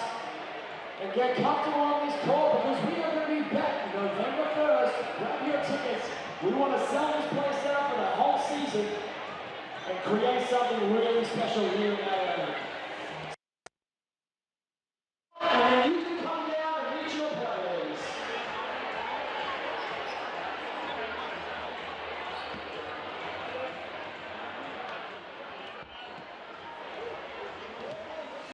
and get comfortable on this court, because we are going to be back November 1st. Grab your tickets. We want to sell this place out for the whole season and create something really special here in Adelaide.